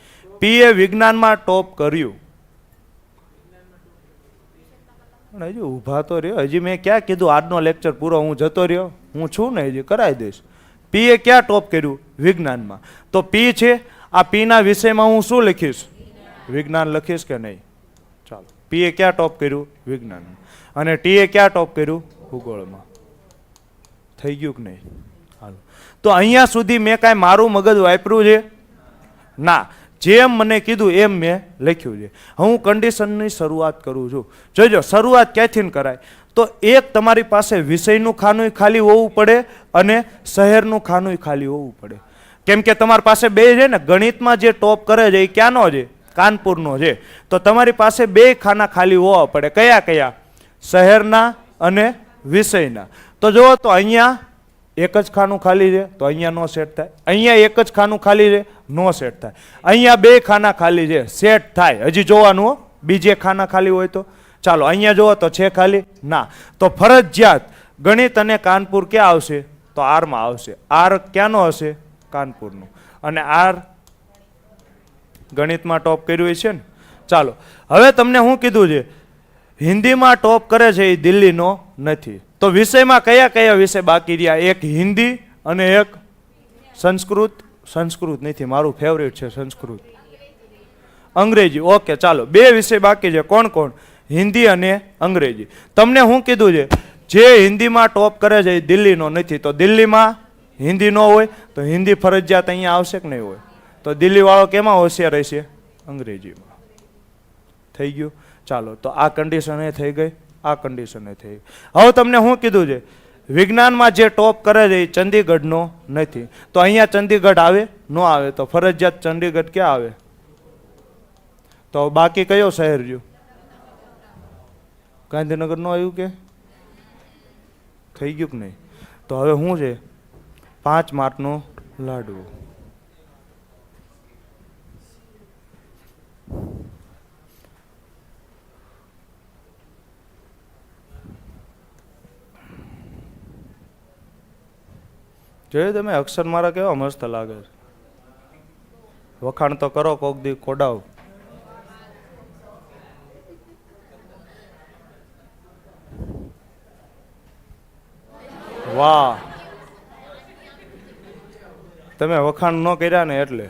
પી એ વિજ્ઞાનમાં ટોપ કર્યું. હજી ઊભા તો રહ્યો. હજી મેં ક્યાં કીધું આજનો લેક્ચર પૂરો હું જતો રહ્યો? હું છું ને, હજી કરાવી દઈશ. પી એ ક્યાં ટોપ કર્યું? વિજ્ઞાનમાં. તો પી છે, આ પી ના વિષયમાં હું શું લખીશ? વિજ્ઞાન લખીશ કે નહીં? ચાલો, પી એ ક્યાં ટોપ કર્યું? વિજ્ઞાનમાં. અને ટી એ ક્યાં ટોપ કર્યું? ભૂગોળમાં. થઈ ગયું કે નહીં? હાલો. તો અહીંયા સુધી મેં કાંઈ મારું મગજ વાપર્યું છે? ના. જેમ મને કીધું એમ મેં લખ્યું છે. હું કન્ડિશનની શરૂઆત કરું છું. જોજો શરૂઆત ક્યાંથી કરાય? તો એક તમારી પાસે વિષયનું ખાનું ખાલી હોવું પડે અને શહેરનું ખાનું ખાલી હોવું પડે. કેમ કે તમારી પાસે બે છે ને, ગણિતમાં જે ટોપ કરે છે એ ક્યાંનો છે? કાનપુરનો છે. તો તમારી પાસે બે ખાના ખાલી હોવા પડે. કયા કયા? શહેરના અને વિષયના. તો જુઓ, તો અહીંયા એક જ ખાનું ખાલી છે, તો અહીંયા નો સેટ થાય. અહીંયા એક જ ખાનું ખાલી છે, નો સેટ થાય. અહીંયા બે ખાના ખાલી છે, સેટ થાય. હજી જોવાનું હો, બીજે ખાના ખાલી હોય તો. ચાલો અહીંયા જુઓ તો છે ખાલી? ના. તો ફરજિયાત ગણિત અને કાનપુર ક્યાં આવશે? તો આરમાં આવશે. આર ક્યાંનો હશે? કાનપુરનું. અને આર ગણિતમાં ટોપ કર્યું છે ને. ચાલો, હવે તમને શું કીધું છે? હિન્દીમાં ટોપ કરે છે એ દિલ્હીનો નથી. તો વિષયમાં કયા કયા વિષય બાકી રહ્યા? એક હિન્દી અને એક સંસ્કૃત. સંસ્કૃત નથી, મારું ફેવરેટ છે સંસ્કૃત. અંગ્રેજી. ઓકે, ચાલો, બે વિષય બાકી છે. કોણ કોણ? હિન્દી અને અંગ્રેજી. તમને શું કીધું છે? જે હિન્દીમાં ટોપ કરે છે એ દિલ્હીનો નથી. તો દિલ્હીમાં હિન્દી ન હોય તો હિન્દી ફરજિયાત અહીંયા આવશે કે નહીં હોય? તો દિલ્હી વાળો કેમાં હોશિયાર રહેશે? અંગ્રેજીમાં. થઈ ગયું? ચાલો, તો આ કન્ડિશન એ થઈ ગઈ, આ કન્ડિશન એ થઈ ગઈ. હવે તમને શું કીધું છે? વિજ્ઞાનમાં જે ટોપ કરે છે એ ચંદીગઢનો નથી. તો અહીંયા ચંદીગઢ આવે? ન આવે. તો ફરજિયાત ચંદીગઢ ક્યાં આવે? તો બાકી કયો શહેર રહ્યું? ગાંધીનગર નો આવ્યું કે? થઈ ગયું કે નહીં? તો હવે શું છે? 5 માર્કનો લાડવો. જોયું તમે? અક્ષર મારા કેવા મસ્ત લાગે છે. વખાણ તો કરો કોક દી કોડાવ. વાહ, તમે વખાણ ન કર્યા ને એટલે.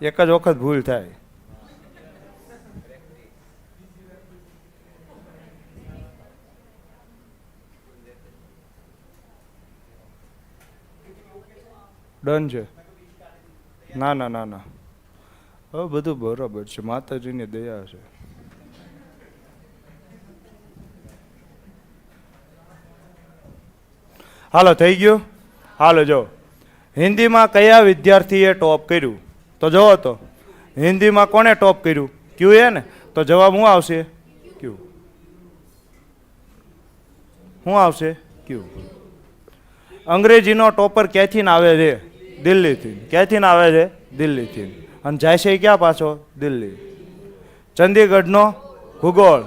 એક જ વખત ભૂલ થાય. ડન છે? ના ના ના ના, હવે બધું બરાબર છે, માતાજીની દયા છે. હાલો, થઈ ગયું? હાલો, જો હિન્દીમાં કયા વિદ્યાર્થીએ ટોપ કર્યું? તો જોવો તો હિન્દીમાં કોને ટોપ કર્યું? ક્યુ એ ને. તો જવાબ શું આવશે? ક્યુ. શું આવશે? ક્યુ. અંગ્રેજીનો ટોપર ક્યાંથી આવે છે? દિલ્હીથી. ક્યાંથી આવે છે? દિલ્હીથી. અને જાય છે ક્યાં પાછો? દિલ્હી. ચંદીગઢનો ભૂગોળ.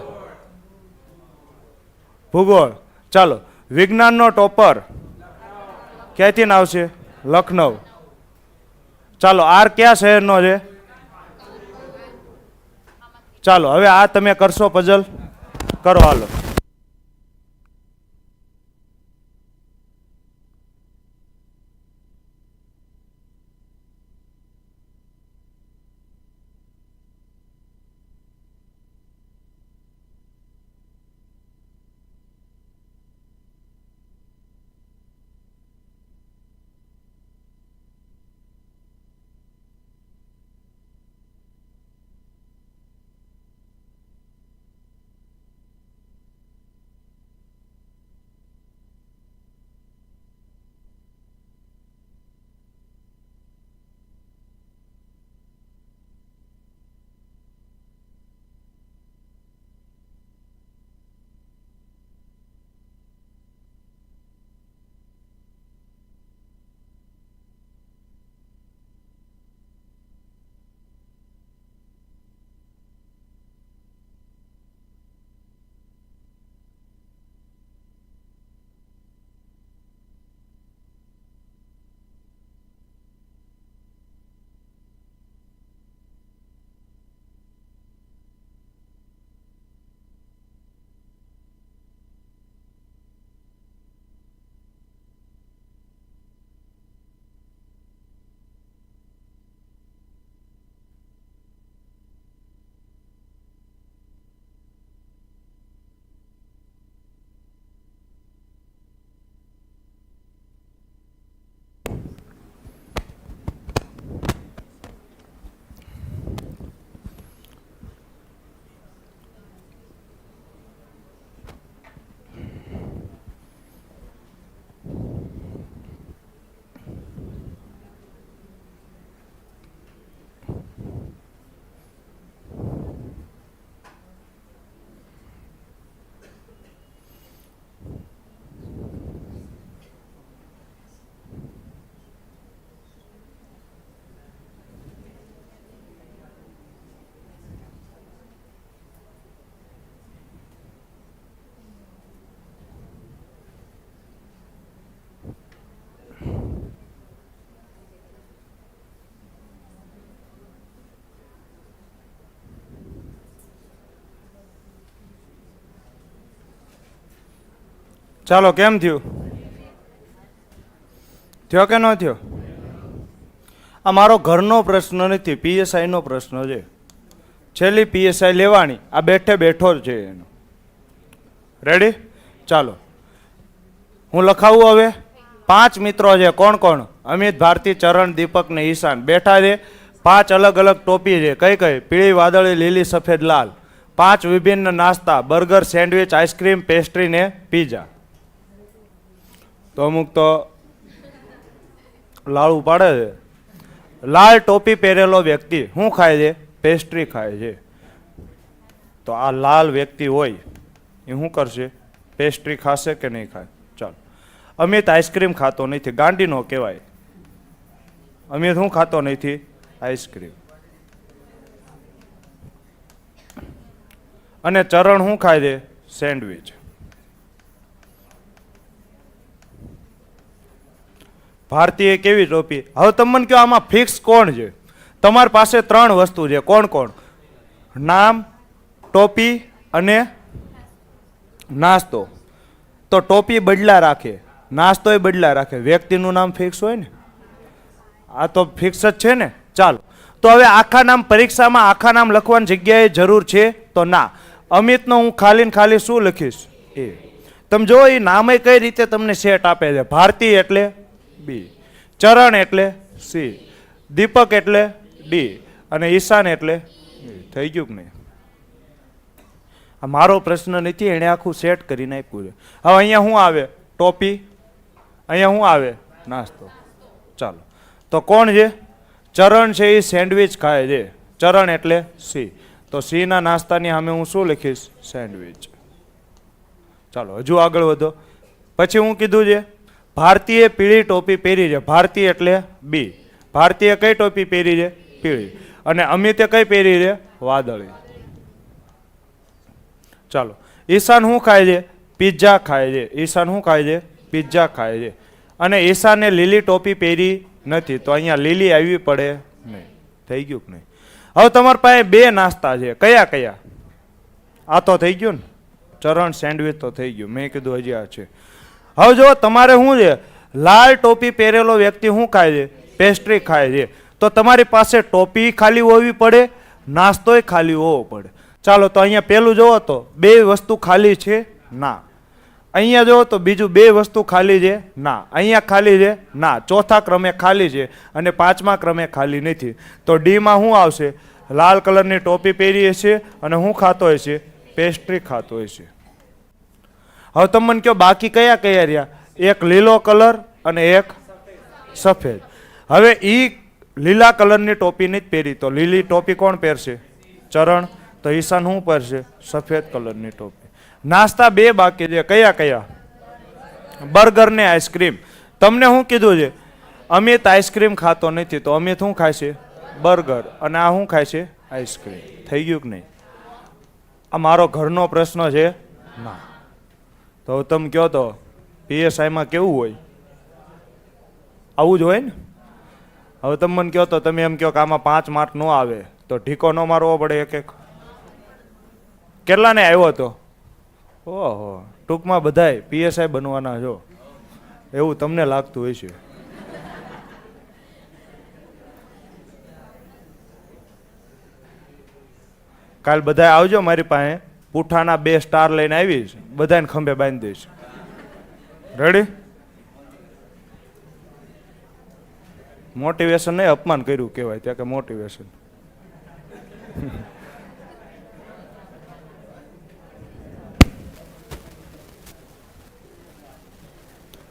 ભૂગોળ. ચાલો, વિજ્ઞાનનો ટોપર ક્યાંથી આવશે? લખનઉ. ચાલો, આર કયા શહેરનો છે? ચાલો, હવે આ તમે કરશો પઝલ, કરો હાલો. ચાલો, કેમ થયું? થયો કે ન થયો? આ મારો ઘરનો પ્રશ્ન નથી, પીએસઆઈ નો પ્રશ્ન છે. છેલ્લી પીએસઆઈ લેવાની, આ બેઠે બેઠો જ છે એનો. રેડી? ચાલો, હું લખાવું હવે. 5 મિત્રો છે. કોણ કોણ? અમિત, ભારતી, ચરણ, દીપક ને ઈશાન બેઠા છે. 5 અલગ અલગ ટોપી છે. કઈ કઈ? પીળી, વાદળી, લીલી, સફેદ, લાલ. 5 વિભિન્ન નાસ્તા: બર્ગર, સેન્ડવિચ, આઈસ્ક્રીમ, પેસ્ટ્રી ને પીઝા. તો અમુક તો લાડુ પાડે છે. લાલ ટોપી પહેરેલો વ્યક્તિ શું ખાય છે? પેસ્ટ્રી ખાય છે. તો આ લાલ વ્યક્તિ હોય એ શું કરશે? પેસ્ટ્રી ખાશે કે નહીં ખાય? ચાલો, અમિત આઈસ્ક્રીમ ખાતો નથી, ગાંડીનો કહેવાય. અમિત શું ખાતો નથી? આઈસ્ક્રીમ. અને ચરણ શું ખાય છે? સેન્ડવિચ. ભારતીય કેવી ટોપી? હવે તમે મને કહો, આમાં ફિક્સ કોણ છે? તમારી પાસે 3 વસ્તુ છે. કોણ કોણ? નામ, ટોપી અને નાસ્તો. તો ટોપી બદલા રાખે, નાસ્તો એ બદલા રાખે. વ્યક્તિનું નામ ફિક્સ હોય ને? આ તો ફિક્સ જ છે ને. ચાલો, તો હવે આખા નામ પરીક્ષામાં આખા નામ લખવાની જગ્યાએ જરૂર છે? તો ના. અમિતનો હું ખાલી ને ખાલી શું લખીશ? એ. તમે જો એ નામે કઈ રીતે તમને સેટ આપે છે. ભારતી એટલે બી, ચરણ એટલે સી, દીપક એટલે ડી અને ઈશાન એટલે થઈ ગયું કે નહીં? આ મારો પ્રશ્ન નથી, એણે આખું સેટ કરીને આપ્યું છે. હવે અહીંયા શું આવે? ટોપી. અહીંયા શું આવે? નાસ્તો. ચાલો, તો કોણ છે? ચરણ છે એ સેન્ડવિચ ખાય છે. ચરણ એટલે સી. તો સી ના નાસ્તાની સામે હું શું લખીશ? સેન્ડવિચ. ચાલો, હજુ આગળ વધો. પછી હું કીધું છે ભારતીય પીળી ટોપી પહેરી છે. ભારતીય એટલે બી. ભારતીય કઈ ટોપી પહેરી છે? પીળી. અને અમિતે કઈ પહેરી છે? વાદળી. ચાલો, ઈશાન શું ખાય છે? પિઝા ખાય છે. ઈશાન શું ખાય છે? પિઝા ખાય છે. અને ઈશાને લીલી ટોપી પહેરી નથી, તો અહીંયા લીલી આવવી પડે નહીં. થઈ ગયું કે નહીં? હવે તમારી પાસે બે નાસ્તા છે, કયા કયા? આ તો થઈ ગયું ને, ચરણ સેન્ડવિચ તો થઈ ગયું. મેં કીધું હજી આ છે. હવે જો તમારે શું છે, લાલ ટોપી પહેરેલો વ્યક્તિ શું ખાય છે? પેસ્ટ્રી ખાય છે. તો તમારી પાસે ટોપી ખાલી હોવી પડે, નાસ્તોય ખાલી હોવો પડે. ચાલો, તો અહીંયા પેલું જોવો તો બે વસ્તુ ખાલી છે? ના. અહીંયા જોવો તો બીજું બે વસ્તુ ખાલી છે? ના. અહીંયા ખાલી છે? ના. ચોથા ક્રમે ખાલી છે અને પાંચમા ક્રમે ખાલી નથી. તો ડીમાં શું આવશે? લાલ કલરની ટોપી પહેરીએ છીએ અને શું ખાતો હોય છે? પેસ્ટ્રી ખાતો હોય છે. હવે તમે મને કહો બાકી કયા કયા રહ્યા? એક લીલો કલર અને એક સફેદ. હવે ઈ લીલા કલરની ટોપી નથી પહેરી, તો લીલી ટોપી કોણ પહેરશે? ચરણ. તો ઈશાન શું પહેરશે? સફેદ કલરની ટોપી. નાસ્તા બે બાકી છે, કયા કયા? બર્ગર ને આઈસ્ક્રીમ. તમને શું કીધું છે? અમિત આઈસ્ક્રીમ ખાતો નથી, તો અમિત શું ખાય છે? બર્ગર. અને આ શું ખાય છે? આઈસ્ક્રીમ. થઈ ગયું કે નહીં? આ મારો ઘરનો પ્રશ્ન છે? ના. તો તમે કહો તો પીએસઆઈમાં કેવું હોય? આવું જ હોય ને. હવે તમે મને કહો તો તમે એમ કહો કે આમાં 5 માર્ક ન આવે તો ઢીકો ન મારવો પડે એક એક? કેટલાને આવ્યો હતો? ઓહો, ટૂંકમાં બધાય પીએસઆઈ બનવાના છો એવું તમને લાગતું હોય છે. કાલ બધા આવજો મારી પાસે, પૂઠાના 2 સ્ટાર લઈને આવીશ, બધાને ખંભે બાંધી દઈશ. રેડી? મોટિવેશન નહીં, અપમાન કર્યું કહેવાય ત્યાં કે મોટિવેશન.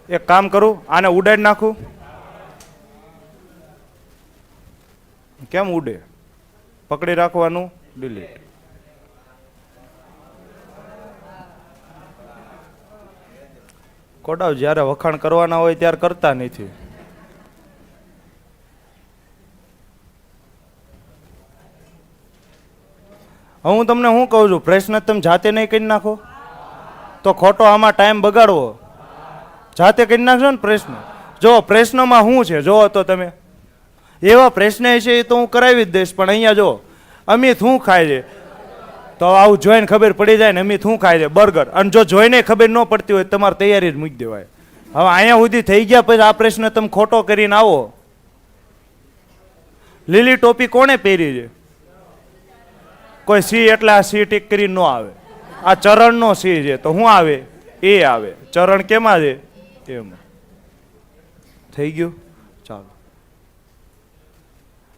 એક કામ કરું, આને ઉડાડી નાખું. કેમ ઉડે? પકડી રાખવાનું, ડિલીટ. કોડાવ જ્યારે વખાણ કરવાના હોય ત્યારે કરતા નથી. હું તમને શું કહું છું, પ્રશ્ન તમે જાતે નહીં કરી નાખો તો ખોટો આમાં ટાઈમ બગાડવો. જાતે કરી નાખશો ને પ્રશ્ન. જો પ્રશ્નમાં શું છે જો તો તમે એવા પ્રશ્ન છે એ તો હું કરાવી જ દઈશ, પણ અહીંયા જો અમિત શું ખાય છે તો આવું જોઈને ખબર પડી જાય ને અમિત શું ખાય છે? બર્ગર. અને જો જોઈને ખબર ન પડતી હોય તમારે તૈયારી જ મૂકી દેવાય. હવે અહીંયા સુધી થઈ ગયા પછી આ પ્રશ્ન તમે ખોટો કરીને આવો. લીલી ટોપી કોણે પહેરી છે? કોઈ સી એટલે આ સી ટીક કરીને ન આવે. આ ચરણનો સી છે તો શું આવે? એ આવે. ચરણ કેમાં છે? એમાં. થઈ ગયું? ચાલો.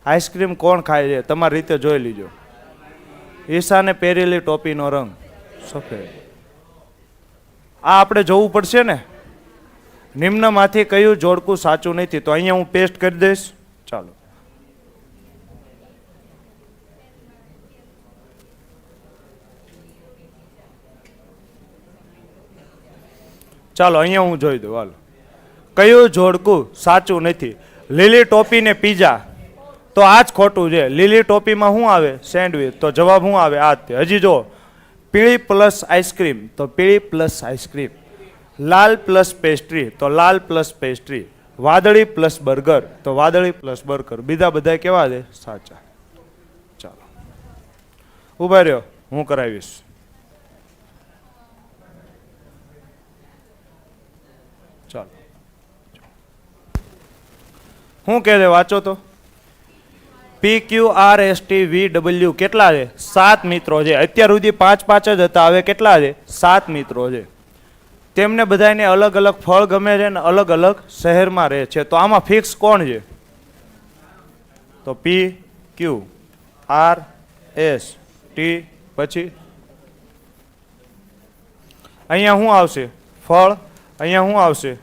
આઈસ્ક્રીમ કોણ ખાય છે? તમારી રીતે જોઈ લીજો. ઈશાને પહેરેલી ટોપીનો રંગ સફેદ. આ આપણે જોવું પડશે ને. નિમ્નમાંથી કયું જોડકું સાચું નથી? તો અહીંયા હું પેસ્ટ કરી દઈશ. ચાલો. ચાલો અહીંયા હું જોઈ દઉં. હાલો, કયું જોડકું સાચું નથી? લીલી ટોપી ને પીઝા, તો આ જ ખોટું છે. લીલી ટોપીમાં શું આવે? સેન્ડવિચ. તો જવાબ શું આવે? આ જ. હજી જો પીળી પ્લસ આઈસ્ક્રીમ, તો પીળી પ્લસ આઈસ્ક્રીમ. લાલ પ્લસ પેસ્ટ્રી, તો લાલ પ્લસ પેસ્ટ્રી. વાદળી પ્લસ બર્ગર, તો વાદળી પ્લસ બર્ગર. બીજા બધા કેવા છે? સાચા. ચાલો ઉભા રહ્યો, હું કરાવીશ. ચાલો શું કહે છે વાંચો તો. PQRSTVW કેટલા છે? 7 મિત્રો છે. અત્યાર સુધી 5 જ હતા, હવે કેટલા છે? 7 મિત્રો છે. તેમને બધાને અલગ અલગ ફળ ગમે છે ને અલગ અલગ શહેરમાં રહે છે. તો આમાં ફિક્સ કોણ છે? તો PQRST પછી અહીંયા શું આવશે? ફળ. અહીંયા શું આવશે?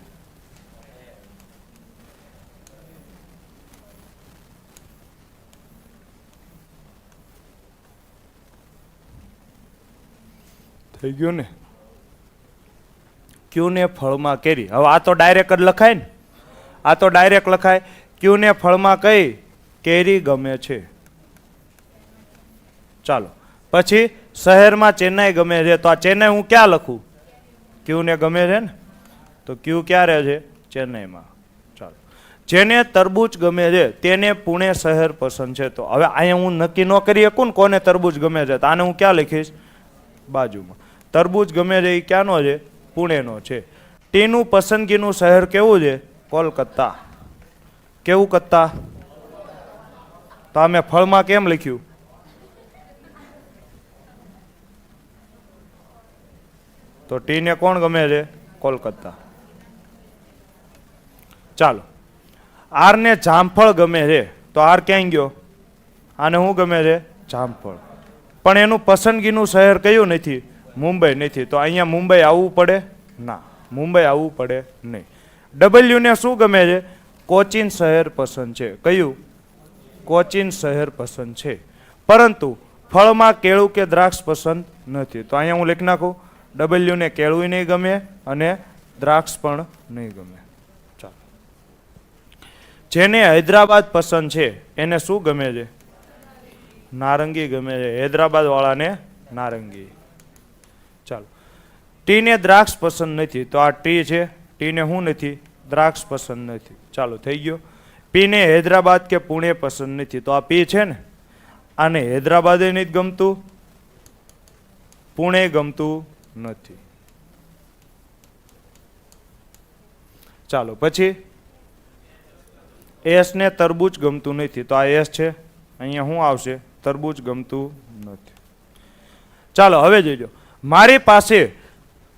થઈ ગયું ને. ક્યુ ને ફળમાં કેરી. હવે આ તો ડાયરેક્ટ જ લખાય ને. આ તો ડાયરેક્ટ લખાય. ક્યુ ને ફળમાં કઈ કેરી ગમે છે. ચાલો પછી શહેરમાં ચેન્નાઈ ગમે છે, તો આ ચેન્નાઈ હું ક્યાં લખું? ક્યુ ને ગમે છે ને, તો ક્યુ ક્યાં રહે છે? ચેન્નાઈમાં. ચાલો, જેને તરબૂચ ગમે છે તેને પુણે શહેર પસંદ છે. તો હવે અહીંયા હું નક્કી ન કરી શકું ને કોને તરબૂચ ગમે છે, તો આને હું ક્યાં લખીશ? બાજુમાં. તરબૂચ ગમે છે એ ક્યાંનો છે? પુણેનો છે. ટીનું પસંદગીનું શહેર કેવું છે? કોલકાતા. કેવું કત્તા? તો અમે ફળમાં કેમ લખ્યું? તો ટીને કોણ ગમે છે? કોલકાતા. ચાલો, આર ને જામફળ ગમે છે, તો આર ક્યાં ગયો? આને શું ગમે છે? જામફળ. પણ એનું પસંદગીનું શહેર કયું નથી? મુંબઈ નથી. તો અહીંયા મુંબઈ આવવું પડે? ના, મુંબઈ આવવું પડે નહીં. ડબલ્યુ ને શું ગમે છે? કોચીન શહેર પસંદ છે. કયું? કોચીન શહેર પસંદ છે. પરંતુ ફળમાં કેળું કે દ્રાક્ષ પસંદ નથી. તો અહીંયા હું લખી નાખું, ડબલ્યુ ને કેળું નહીં ગમે અને દ્રાક્ષ પણ નહીં ગમે. ચાલો, જેને હૈદરાબાદ પસંદ છે એને શું ગમે છે? નારંગી ગમે છે. હૈદરાબાદ વાળાને નારંગી. ચાલો, ટીને દ્રાક્ષ પસંદ નથી. તો આ ટી છે, ટીને શું નથી? દ્રાક્ષ પસંદ નથી. ચાલો, થઈ ગયો. પીને હૈદરાબાદ કે પુણે પસંદ નથી. તો આ પી છે ને, આને હૈદરાબાદ નથી ગમતું, પુણે ગમતું નથી. ચાલો, પછી એસ ને તરબૂચ ગમતું નથી. તો આ એસ છે, અહીંયા શું આવશે? તરબૂચ ગમતું નથી. ચાલો, હવે જોઈજો. મારી પાસે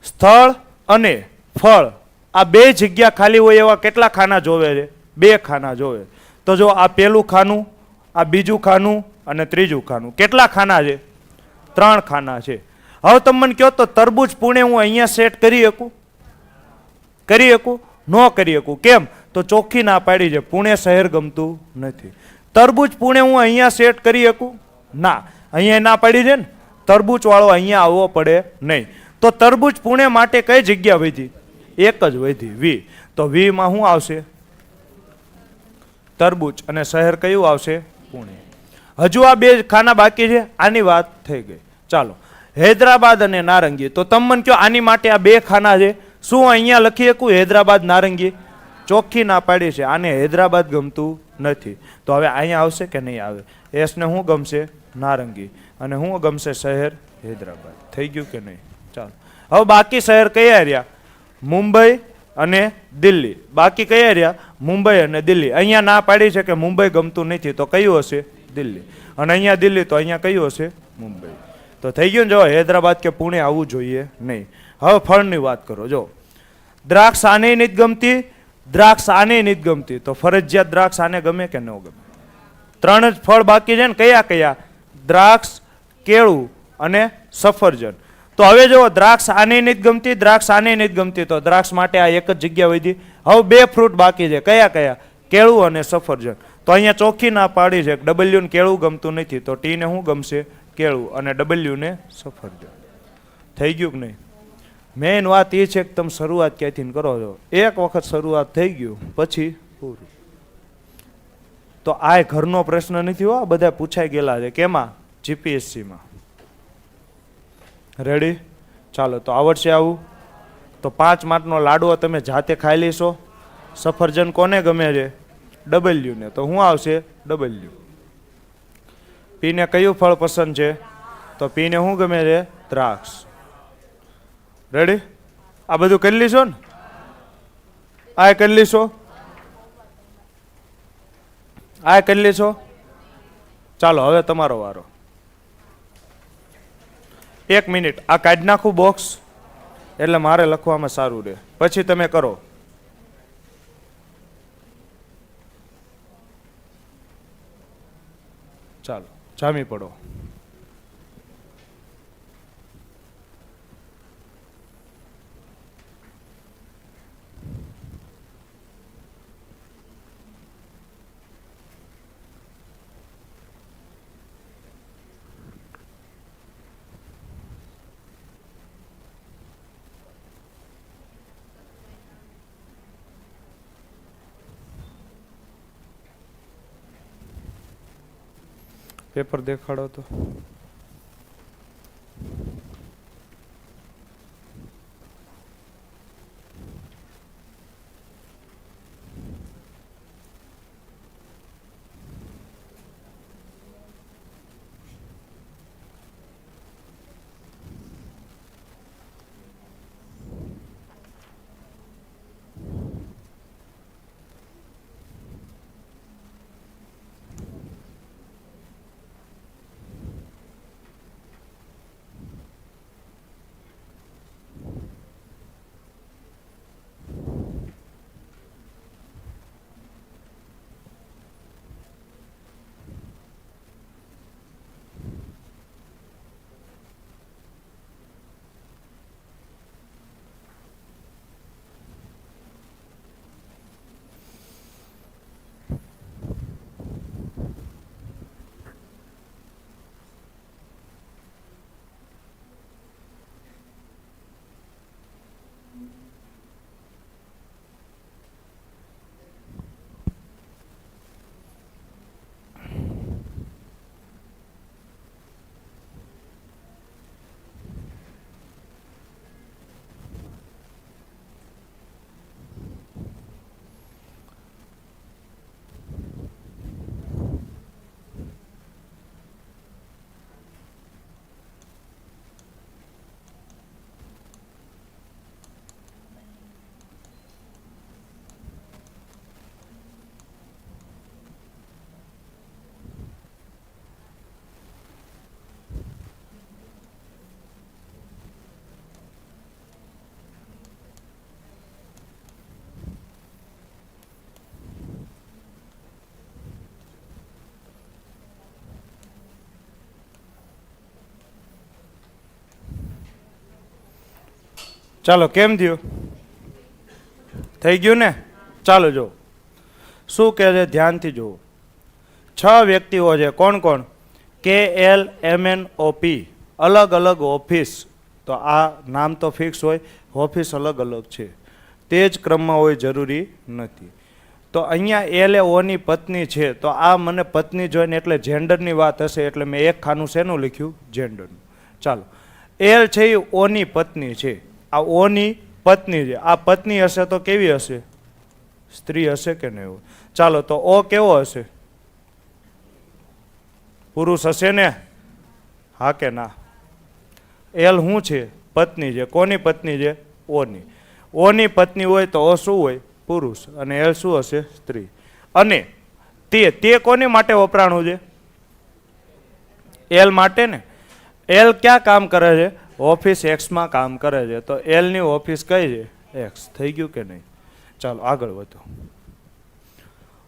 સ્થળ અને ફળ આ બે જગ્યા ખાલી હોય એવા કેટલા ખાના જોવે છે? 2 ખાના જોવે. તો જો આ પેલું ખાનું, આ બીજું ખાનું અને ત્રીજું ખાનું. કેટલા ખાના છે? 3 ખાના છે. હવે તમે મને કહો તો તરબૂચ પુણે હું અહીંયા સેટ કરી શકું? કરી શકું? ન કરી શકું. કેમ? તો ચોખ્ખી ના પાડી છે, પુણે શહેર ગમતું નથી. તરબૂચ પુણે હું અહીંયા સેટ કરી શકું? ના, અહીંયા ના પાડી છે ને, તરબૂચ વાળો અહીંયા આવવો પડે નહીં. તો તરબૂચ પુણે માટે કઈ જગ્યા વધી? એક જ વધી, વી. તો વી માં શું આવશે? તરબૂચ. અને શહેર કયું આવશે? પુણે. હજુ આ 2 ખાના બાકી છે, આની વાત થઈ ગઈ. ચાલો, હૈદરાબાદ અને નારંગી. તો તમે મને કહો આની માટે આ 2 ખાના છે, શું અહીંયા લખી શકું હૈદરાબાદ નારંગી? ચોખ્ખી ના પાડી છે, આને હૈદરાબાદ ગમતું નથી. તો હવે અહીંયા આવશે કે નહીં આવે? એસ ને શું ગમશે? નારંગી. અને શું ગમશે? શહેર હૈદરાબાદ. થઈ ગયું કે નહીં? ચાલો, હવે બાકી શહેર કયા રહ્યા? મુંબઈ અને દિલ્હી. બાકી કયા રહ્યા? મુંબઈ અને દિલ્હી. અહીંયા ના પાડી છે કે મુંબઈ ગમતું નથી, તો કયું હશે? દિલ્હી. અને અહીંયા દિલ્હી, તો અહીંયા કયું હશે? મુંબઈ. તો થઈ ગયું. જો હૈદરાબાદ કે પુણે આવવું જોઈએ નહીં. હવે ફળની વાત કરો. જો દ્રાક્ષ આને નથી ગમતી, દ્રાક્ષ આને નથી ગમતી, તો ફરજિયાત દ્રાક્ષ આને ગમે કે ન ગમે? 3 જ ફળ બાકી છે ને. કયા કયા? દ્રાક્ષ, કેળું અને સફરજન. તો હવે જો દ્રાક્ષ આને નથી ગમતી, દ્રાક્ષ આને નથી ગમતી, તો દ્રાક્ષ માટે આ એક જ જગ્યા વધી. હવે 2 ફ્રૂટ બાકી છે. કયા કયા? કેળું અને સફરજન. તો અહીંયા ચોખ્ખી ના પાડી છે, ડબલ્યુ ને કેળું ગમતું નથી. તો ટી ને શું ગમશે? કેળું. અને ડબલ્યુ ને સફરજન. થઈ ગયું કે નહીં? મેઇન વાત એ છે કે તમે શરૂઆત ક્યાંથી કરો છો. એક વખત શરૂઆત થઈ ગયું પછી પૂરું. તો આ ઘરનો પ્રશ્ન નથી હો, બધા પૂછાઈ ગયેલા છે. કેમાં? જીપીએસસીમાં. રેડી? ચાલો, તો આવડશે આવું? તો 5 માર્કનો લાડવો તમે જાતે ખાઈ લેશો. સફરજન કોને ગમે છે? ડબલ્યુ ને. તો શું આવશે? ડબલ્યુ. પીને કયું ફળ પસંદ છે? તો પીને શું ગમે છે? દ્રાક્ષ. રેડી? આ બધું કરી લીશો ને? આ કરી લીશો? આ કરી લીશો? ચાલો, હવે તમારો વારો. 1 મિનિટ આ કાઢી નાખું બોક્સ, એટલે મારે લખવામાં સારું રહે. પછી તમે કરો. ચાલો, જામી પડો. પેપર દેખાડો તો. ચાલો કેમ થયું? થઈ ગયું ને? ચાલો જો શું કહે છે, ધ્યાનથી જુઓ. 6 વ્યક્તિઓ છે. કોણ કોણ? KLMNOP. અલગ અલગ ઓફિસ. તો આ નામ તો ફિક્સ હોય, ઓફિસ અલગ અલગ છે, તે જ ક્રમમાં હોય જરૂરી નથી. તો અહીંયા એલ એ ઓની પત્ની છે, તો આ મને પત્ની જોઈને એટલે જેન્ડરની વાત હશે, એટલે મેં એક ખાનું શેનું લખ્યું? જેન્ડરનું. ચાલો, એલ છે એ ઓની પત્ની છે, આ ઓની પત્ની છે. આ પત્ની હશે તો કેવી હશે? સ્ત્રી હશે કે નહીં હોય? ચાલો, તો ઓ કેવો હશે? પુરુષ હશે ને? હા કે ના? એલ શું છે? પત્ની છે. કોની પત્ની છે? ઓની. ઓની પત્ની હોય તો ઓ શું હોય? પુરુષ. અને એલ શું હશે? સ્ત્રી. અને તે કોની માટે વપરાણું છે? એલ માટે ને. એલ ક્યાં કામ કરે છે? ઓફિસ એક્સમાં કામ કરે છે. તો એલની ઓફિસ કઈ છે? એક્સ. થઈ ગયું કે નહીં? ચાલો આગળ વધો.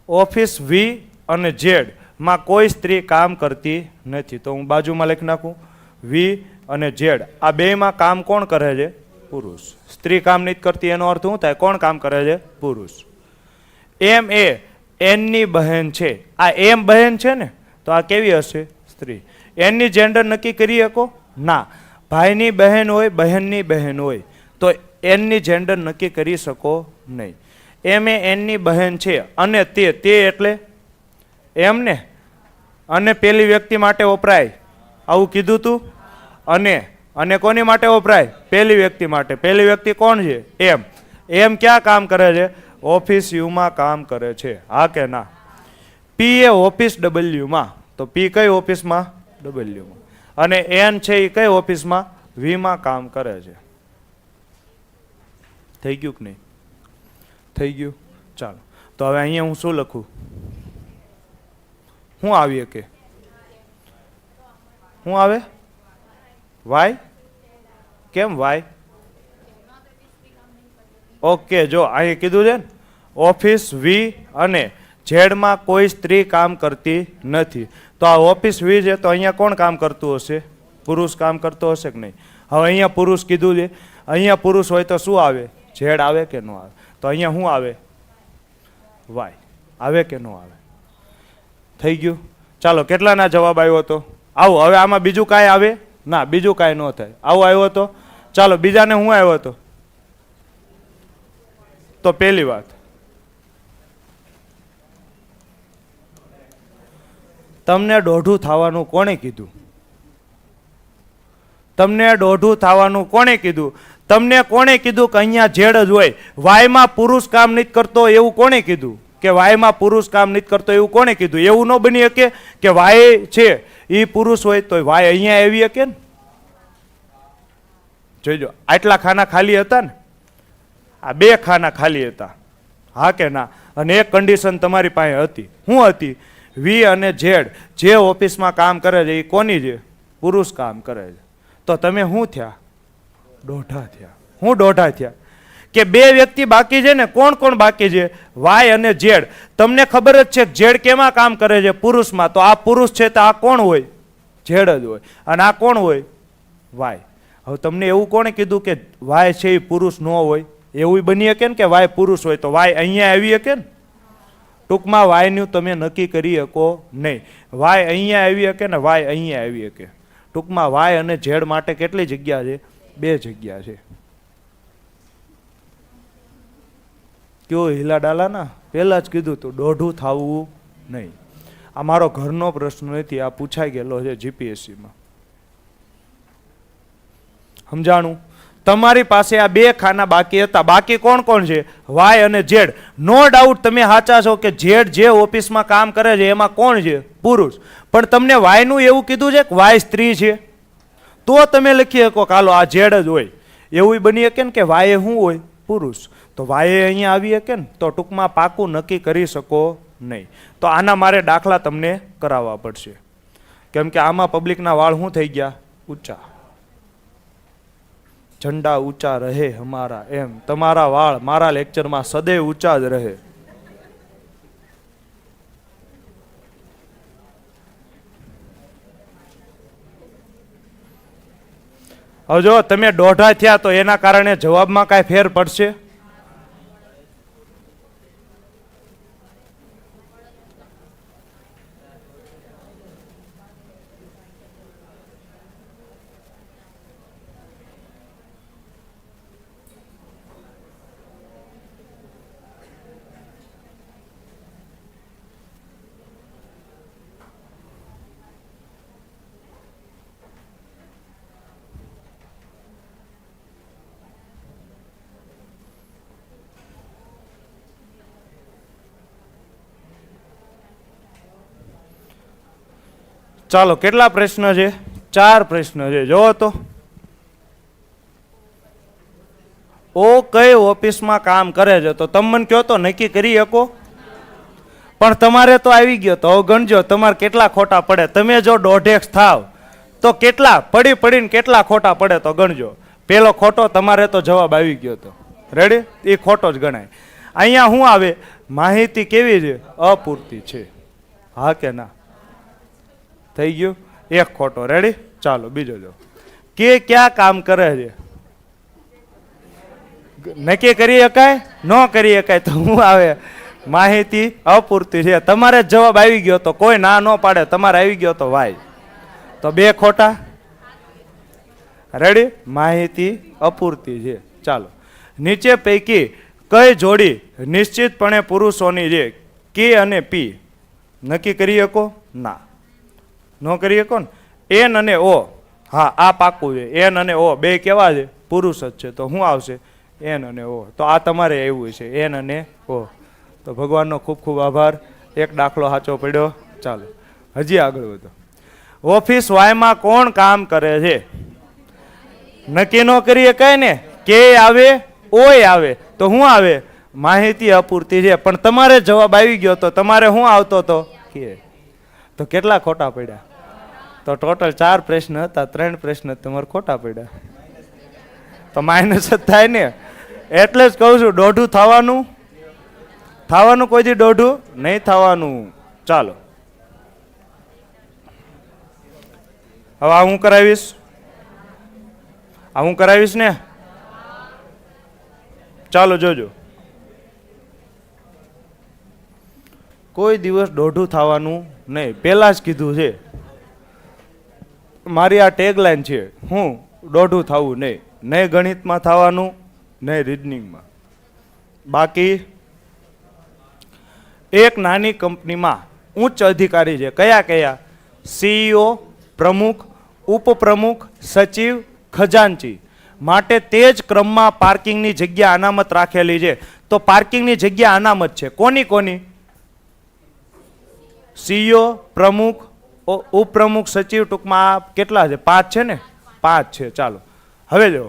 ઓફિસ વી અને ઝેડ માં કોઈ સ્ત્રી કામ કરતી નથી. તો હું બાજુમાં લખી નાખું, વી અને ઝેડ આ બેમાં કામ કોણ કરે છે? પુરુષ. સ્ત્રી કામ નથી કરતી, એનો અર્થ શું થાય? કોણ કામ કરે છે? પુરુષ. એમ એ એનની બહેન છે. આ એમ બહેન છે ને, તો આ કેવી હશે? સ્ત્રી. એનની જેન્ડર નક્કી કરી શકો? ના. ભાઈની બહેન હોય, બહેનની બહેન હોય, તો એનની જેન્ડર નક્કી કરી શકો નહીં. એમ એ એનની બહેન છે. અને તે એટલે એમ ને. અને પેલી વ્યક્તિ માટે વપરાય, આવું કીધું તું. અને કોની માટે વપરાય? પેલી વ્યક્તિ માટે. પેલી વ્યક્તિ કોણ છે? એમ. એમ ક્યાં કામ કરે છે? ઓફિસ યુમાં કામ કરે છે. હા કે ના? પી એ ઓફિસ ડબલ્યુમાં. તો પી કઈ ઓફિસમાં? ડબલ્યુમાં. અને એન છે એ કઈ ઓફિસમાં? વીમાં કામ કરે છે. થઈ ગયું કે નહીં? થઈ ગયું. ચાલો, તો હવે અહીંયા હું શું લખું? શું આવીએ કે શું આવે? વાય. કેમ વાય? ઓકે, જો અહીં કીધું છે ને, ઓફિસ વી અને ઝેડમાં કોઈ સ્ત્રી કામ કરતી નથી. તો આ ઓફિસ વી છે, તો અહીંયા કોણ કામ કરતું હશે? પુરુષ કામ કરતો હશે કે નહીં? હવે અહીંયા પુરુષ કીધું છે, અહીંયા પુરુષ હોય તો શું આવે? ઝેડ આવે કે ન આવે? તો અહીંયા શું આવે? વાય. આવે કે ન આવે? થઈ ગયું. ચાલો, કેટલાના જવાબ આવ્યો હતો? આવો, હવે આમાં બીજું કાંઈ આવે? ના, બીજું કાંઈ ન થાય. આવું આવ્યો હતો. ચાલો, બીજાને હું આવ્યો હતો? તો પહેલી વાત, તમને દોઢું થવાનું કોણે કીધું? તમને દોઢું થવાનું કોણે કીધું? તમને કોણે કીધું કે અહીંયા ઝેડ જ હોય? વાયમાં પુરુષ કામ નથી કરતો એવું કોણે કીધું? કે વાયમાં પુરુષ કામ નથી કરતો એવું કોણે કીધું? એવું ન બની શકે કે વાય છે એ પુરુષ હોય તો વાય અહીંયા આવી શકે ને? જોઈજો, આટલા ખાના ખાલી હતા ને, આ 2 ખાના ખાલી હતા. હા કે ના? અને એક કન્ડિશન તમારી પાસે હતી. શું હતી? વી અને ઝેડ જે ઓફિસમાં કામ કરે છે એ કોની છે? પુરુષ કામ કરે છે. તો તમે શું થયા? દોઢા થયા. શું દોઢા થયા? કે 2 વ્યક્તિ બાકી છે ને. કોણ કોણ બાકી છે? વાય અને ઝેડ. તમને ખબર જ છે ઝેડ કેમાં કામ કરે છે? પુરુષમાં. તો આ પુરુષ છે તો આ કોણ હોય? ઝેડ જ હોય. અને આ કોણ હોય? વાય. હવે તમને એવું કોણે કીધું કે વાય છે એ પુરુષ ન હોય? એવું બની શકે ને કે વાય પુરુષ હોય તો વાય અહીંયા આવી શકે ને? ટૂંકમાં વાયનું તમે નક્કી કરી શકો નહીં. વાય અહીંયા આવી શકે ને વાય અહીંયા આવી શકે. ટૂંકમાં વાય અને ઝેડ માટે કેટલી જગ્યા છે? 2 જગ્યા છે. કયો હિલા ડાલા ના? પહેલા જ કીધું તું દોઢું થવું નહીં. આ મારો ઘરનો પ્રશ્ન નથી, આ પૂછાઈ ગયેલો છે જીપીએસસીમાં. સમજાણું? તમારી પાસે આ 2 ખાના બાકી હતા. બાકી કોણ કોણ છે? વાય અને ઝેડ. નો ડાઉટ તમે સાચા છો કે ઝેડ જે ઓફિસમાં કામ કરે છે એમાં કોણ છે? પુરુષ. પણ તમને વાયનું એવું કીધું છે કે વાય સ્ત્રી છે, તો તમે લખી શકો કાલો આ ઝેડ જ હોય. એવું બની શકે ને કે વાય શું હોય? પુરુષ. તો વાય અહીંયા આવી શકે ને? તો ટૂંકમાં પાકું નક્કી કરી શકો નહીં. તો આના મારે દાખલા તમને કરાવવા પડશે, કેમ કે આમાં પબ્લિકના વાળ શું થઈ ગયા? ઊંચા. ઝંડા ઊંચા રહે હમારા, એમ તમારા વાળ મારા લેક્ચરમાં સદૈવ ઊંચા જ રહે. હવે જો તમે દોઢા થયા તો એના કારણે જવાબમાં કાંઈ ફેર પડશે? ચાલો કેટલા પ્રશ્ન છે? 4 પ્રશ્ન છે. જોવો તો ઓ કઈ ઓફિસમાં કામ કરે છે? તો તમે મને કહો તો નક્કી કરી શકો? પણ તમારે તો આવી ગયો તો હવે ગણજો તમારે કેટલા ખોટા પડે. તમે જો દોઢેક થાવ તો કેટલા પડીને કેટલા ખોટા પડે તો ગણજો. પેલો ખોટો તમારે તો જવાબ આવી ગયો તો રેડી, એ ખોટો જ ગણાય. અહીંયા શું આવે? માહિતી કેવી છે? અપૂરતી છે. હા કે ના? થઈ ગયું એક ખોટો. રેડી, ચાલો બીજો જો. કે ક્યાં કામ કરે છે? નક્કી કરી શકાય? ન કરી શકાય તો હું આવે? માહિતી અપૂરતી છે. તમારે જવાબ આવી ગયો તો કોઈ ના ન પાડે, તમારે આવી ગયો તો વાય. તો 2 ખોટા. રેડી, માહિતી અપૂરતી છે. ચાલો, નીચે પૈકી કઈ જોડી નિશ્ચિતપણે પુરુષોની છે? કે અને પી. નક્કી કરી શકો? ના, ન કરી શકો ને. એન અને ઓ, હા આ પાકું છે. એન અને ઓ બે કેવા છે? પુરુષ જ છે. તો શું આવશે? એન અને ઓ. તો આ તમારે એવું છે, એન અને ઓ. તો ભગવાનનો ખૂબ ખૂબ આભાર. એક દાખલો સાચો પડ્યો. ચાલો હજી આગળ વધો. ઓફિસ વાયમાં કોણ કામ કરે છે? નક્કી ન કરી શકાય ને. કે આવે ઓય આવે તો શું આવે? માહિતી અપૂરતી છે. પણ તમારે જવાબ આવી ગયો તો તમારે શું આવતો તો? કે. તો કેટલા ખોટા પડ્યા? તો ટોટલ 4 પ્રશ્ન હતા, 3 પ્રશ્ન તમારે ખોટા પડ્યા. તો માઇનસ જ થાય ને. એટલે જ કહું છું દોઢું થવાનું કોઈ દી દોઢું નહીં થવાનું. ચાલો હવે આ હું કરાવીશ ને. ચાલો જોજો, કોઈ દિવસ દોઢું થવાનું નહીં. પેલા જ કીધું છે, મારી આ ટેગલાઈન છે. હું દોઢું થવું નહીં. નહીં ગણિતમાં થવાનું, નહીં રીઝનિંગમાં. બાકી એક નાની કંપનીમાં ઉચ્ચ અધિકારી છે. કયા કયા? સીઈઓ, પ્રમુખ, ઉપપ્રમુખ, સચિવ, ખજાનચી. માટે તે જ ક્રમમાં પાર્કિંગની જગ્યા અનામત રાખેલી છે. તો પાર્કિંગની જગ્યા અનામત છે કોની કોની? સીઈઓ, પ્રમુખ, ઉપપ્રમુખ, સચિવ. ટૂંકમાં કેટલા છે? 5 છે ને? 5 છે. ચાલો હવે જો,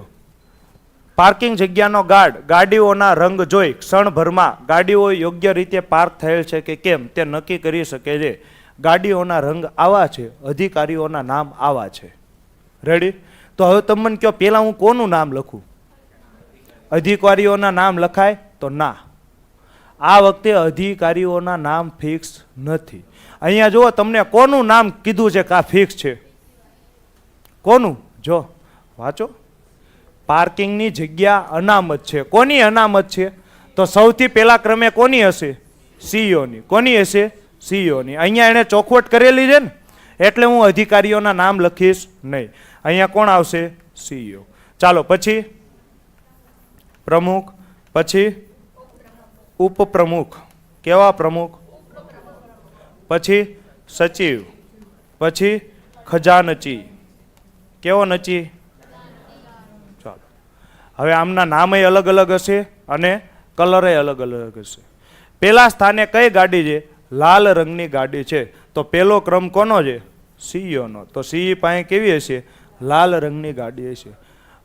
પાર્કિંગ જગ્યાનો ગાર્ડ ગાડીઓના રંગ જોઈ ક્ષણભરમાં ગાડીઓ યોગ્ય રીતે પાર્ક થયેલ છે કે કેમ તે નક્કી કરી શકે છે. ગાડીઓના રંગ આવા છે, અધિકારીઓના નામ આવા છે. રેડી? તો હવે તમે મને કહો, પેલા હું કોનું નામ લખું? અધિકારીઓના નામ લખાય? તો ના, આ વખતે અધિકારીઓના નામ ફિક્સ નથી. અહીંયા જુઓ, તમને કોનું નામ કીધું છે કા ફિક્સ છે? કોનું? જો વાંચો. પાર્કિંગની જગ્યા અનામત છે. કોની અનામત છે? તો સૌથી પહેલા ક્રમે કોની હશે? સીઈઓની. કોની હશે? સીઈઓની. અહીંયા એને ચોખવટ કરેલી છે ને, એટલે હું અધિકારીઓના નામ લખીશ નહીં. અહીંયા કોણ આવશે? સીઈઓ. ચાલો પછી પ્રમુખ, પછી ઉપપ્રમુખ. કેવા પ્રમુખ? પછી સચિવ, પછી ખજાનચી. કેવો નચી? ચાલો હવે આમના નામે અલગ અલગ હશે અને કલરે અલગ અલગ હશે. પેલા સ્થાને કઈ ગાડી છે? લાલ રંગની ગાડી છે. તો પેલો ક્રમ કોનો છે? સીઈઓનો. તો સીઈ પાસે કેવી હશે? લાલ રંગની ગાડી હશે.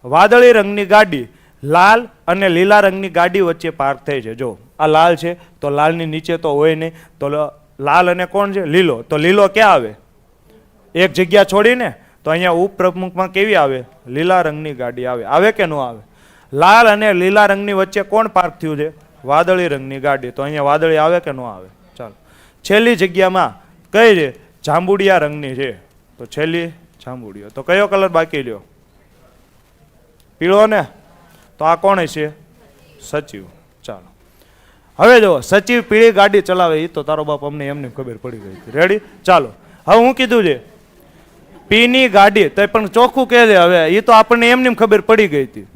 વાદળી રંગની ગાડી લાલ અને લીલા રંગની ગાડી વચ્ચે પાર્ક થઈ છે. જો આ લાલ છે તો લાલની નીચે તો હોય નહીં. તો લાલ અને કોણ છે? લીલો. તો લીલો ક્યાં આવે? એક જગ્યા છોડીને. તો અહીંયા ઉપપ્રમુખમાં કેવી આવે? લીલા રંગની ગાડી આવે. આવે કે ન આવે? લાલ અને લીલા રંગની વચ્ચે કોણ પાર્ક થયું છે? વાદળી રંગની ગાડી. તો અહીંયા વાદળી આવે કે ન આવે? ચાલો છેલ્લી જગ્યામાં કઈ છે? જાંબુડિયા રંગની છે. તો છેલ્લી જાંબુડિયો. તો કયો કલર બાકી લ્યો? પીળો ને, તો આ કોણ છે? સચિવ. ચાલો હવે જો સચિવ પીળી ગાડી ચલાવે, એ તો તારો બાપ અમને એમને ખબર પડી ગઈ હતી. રેડી? ચાલો હવે હું કીધું છે પી ની ગાડી, તો પણ ચોખ્ખું કહે છે હવે, એ તો આપણને એમની ખબર પડી ગઈ હતી.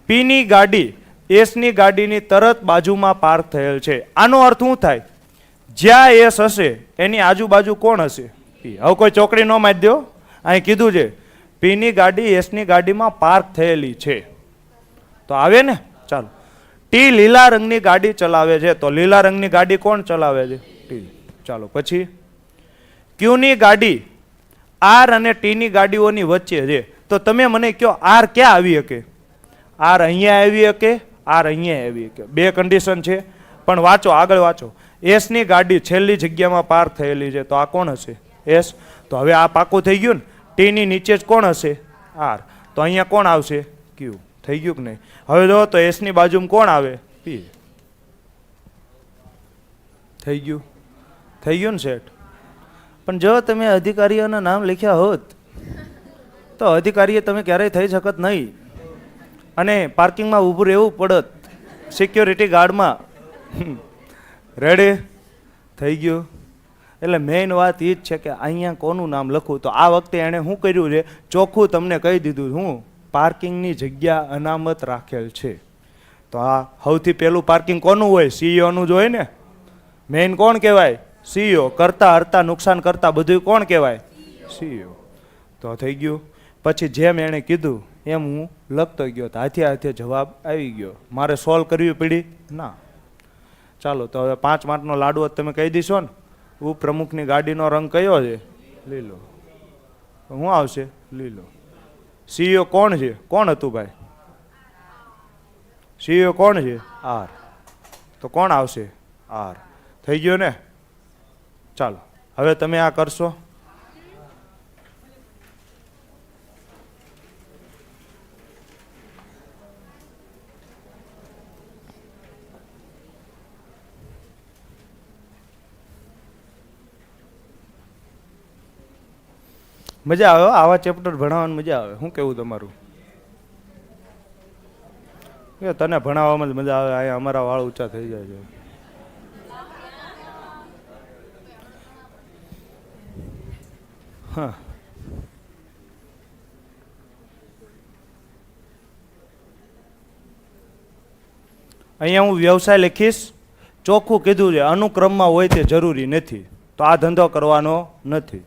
પી ની ગાડી એસ ની ગાડીની તરત બાજુમાં પાર્ક થયેલ છે. આનો અર્થ શું થાય? જ્યાં એસ હશે એની આજુબાજુ કોણ હશે? પી. હવે કોઈ ચોકડી ન મારી દો, અહીં કીધું છે પી ની ગાડી એસ ની ગાડીમાં પાર્ક થયેલી છે, તો આવે ને. ચાલો ટી લીલા રંગની ગાડી ચલાવે છે, તો લીલા રંગની ગાડી કોણ ચલાવે છે? ટી. ચાલો પછી ક્યુ ની ગાડી આર અને ટી ની ગાડીઓની વચ્ચે છે, તો તમે મને કહો આર ક્યાં આવી શકે? આર અહીંયા આવી શકે, આર અહીંયા આવી શકે. બે કન્ડિશન છે, પણ વાંચો, આગળ વાંચો. એસ ની ગાડી છેલ્લી જગ્યામાં પાર્ક થયેલી છે, તો આ કોણ હશે? એસ. તો હવે આ પાકું થઈ ગયું ને. ટી ની નીચે જ કોણ હશે? આર. તો અહીંયા કોણ આવશે? ક્યુ. થઈ ગયું કે નહીં? હવે જો તો એસ ની બાજુમાં કોણ આવે? પી. થઈ ગયું? થઈ ગયું ને સેટ? પણ જો તમે અધિકારીઓના નામ લખ્યા હોત તો અધિકારીએ તમે ક્યારેય થઈ શકત નહીં, અને પાર્કિંગમાં ઊભું રહેવું પડત સિક્યોરિટી ગાર્ડમાં. રેડી? થઈ ગયું? એટલે મેઇન વાત એ જ છે કે અહીંયા કોનું નામ લખવું. તો આ વખતે એણે શું કર્યું છે, ચોખ્ખું તમને કહી દીધું. હું પાર્કિંગની જગ્યા અનામત રાખેલ છે. તો આ સૌથી પહેલું પાર્કિંગ કોનું હોય? સીઈઓનું જ હોય ને. મેઇન કોણ કહેવાય? સીઈઓ. કરતા હરતા નુકસાન કરતા બધું કોણ કહેવાય? સીઈઓ. તો થઈ ગયું. પછી જેમ એણે કીધું એમ હું લખતો ગયો, હાથે હાથે જવાબ આવી ગયો. મારે સોલ્વ કરવી પડી ના. ચાલો તો હવે 5 માર્કનો લાડવો તમે કહી દીશો ને. ઉપપ્રમુખની ગાડીનો રંગ કયો છે? લીલો. શું આવશે? લીલો. સીઈઓ કોણ છે? કોણ હતું ભાઈ? સીઈઓ કોણ છે? આર. તો કોણ આવશે? આર. થઈ ગયો ને? ચાલો હવે તમે આ કરશો. મજા આવે આવા ચેપ્ટર ભણાવવાની, મજા આવે. શું કેવું તમારું? તને ભણાવવામાં જ મજા આવે, અહીંયા અમારા વાળ ઊંચા થઈ જાય છે. હા, અહીંયા હું વ્યવસાય લખીશ. ચોખ્ખું કીધું છે અનુક્રમમાં હોય તે જરૂરી નથી, તો આ ધંધો કરવાનો નથી.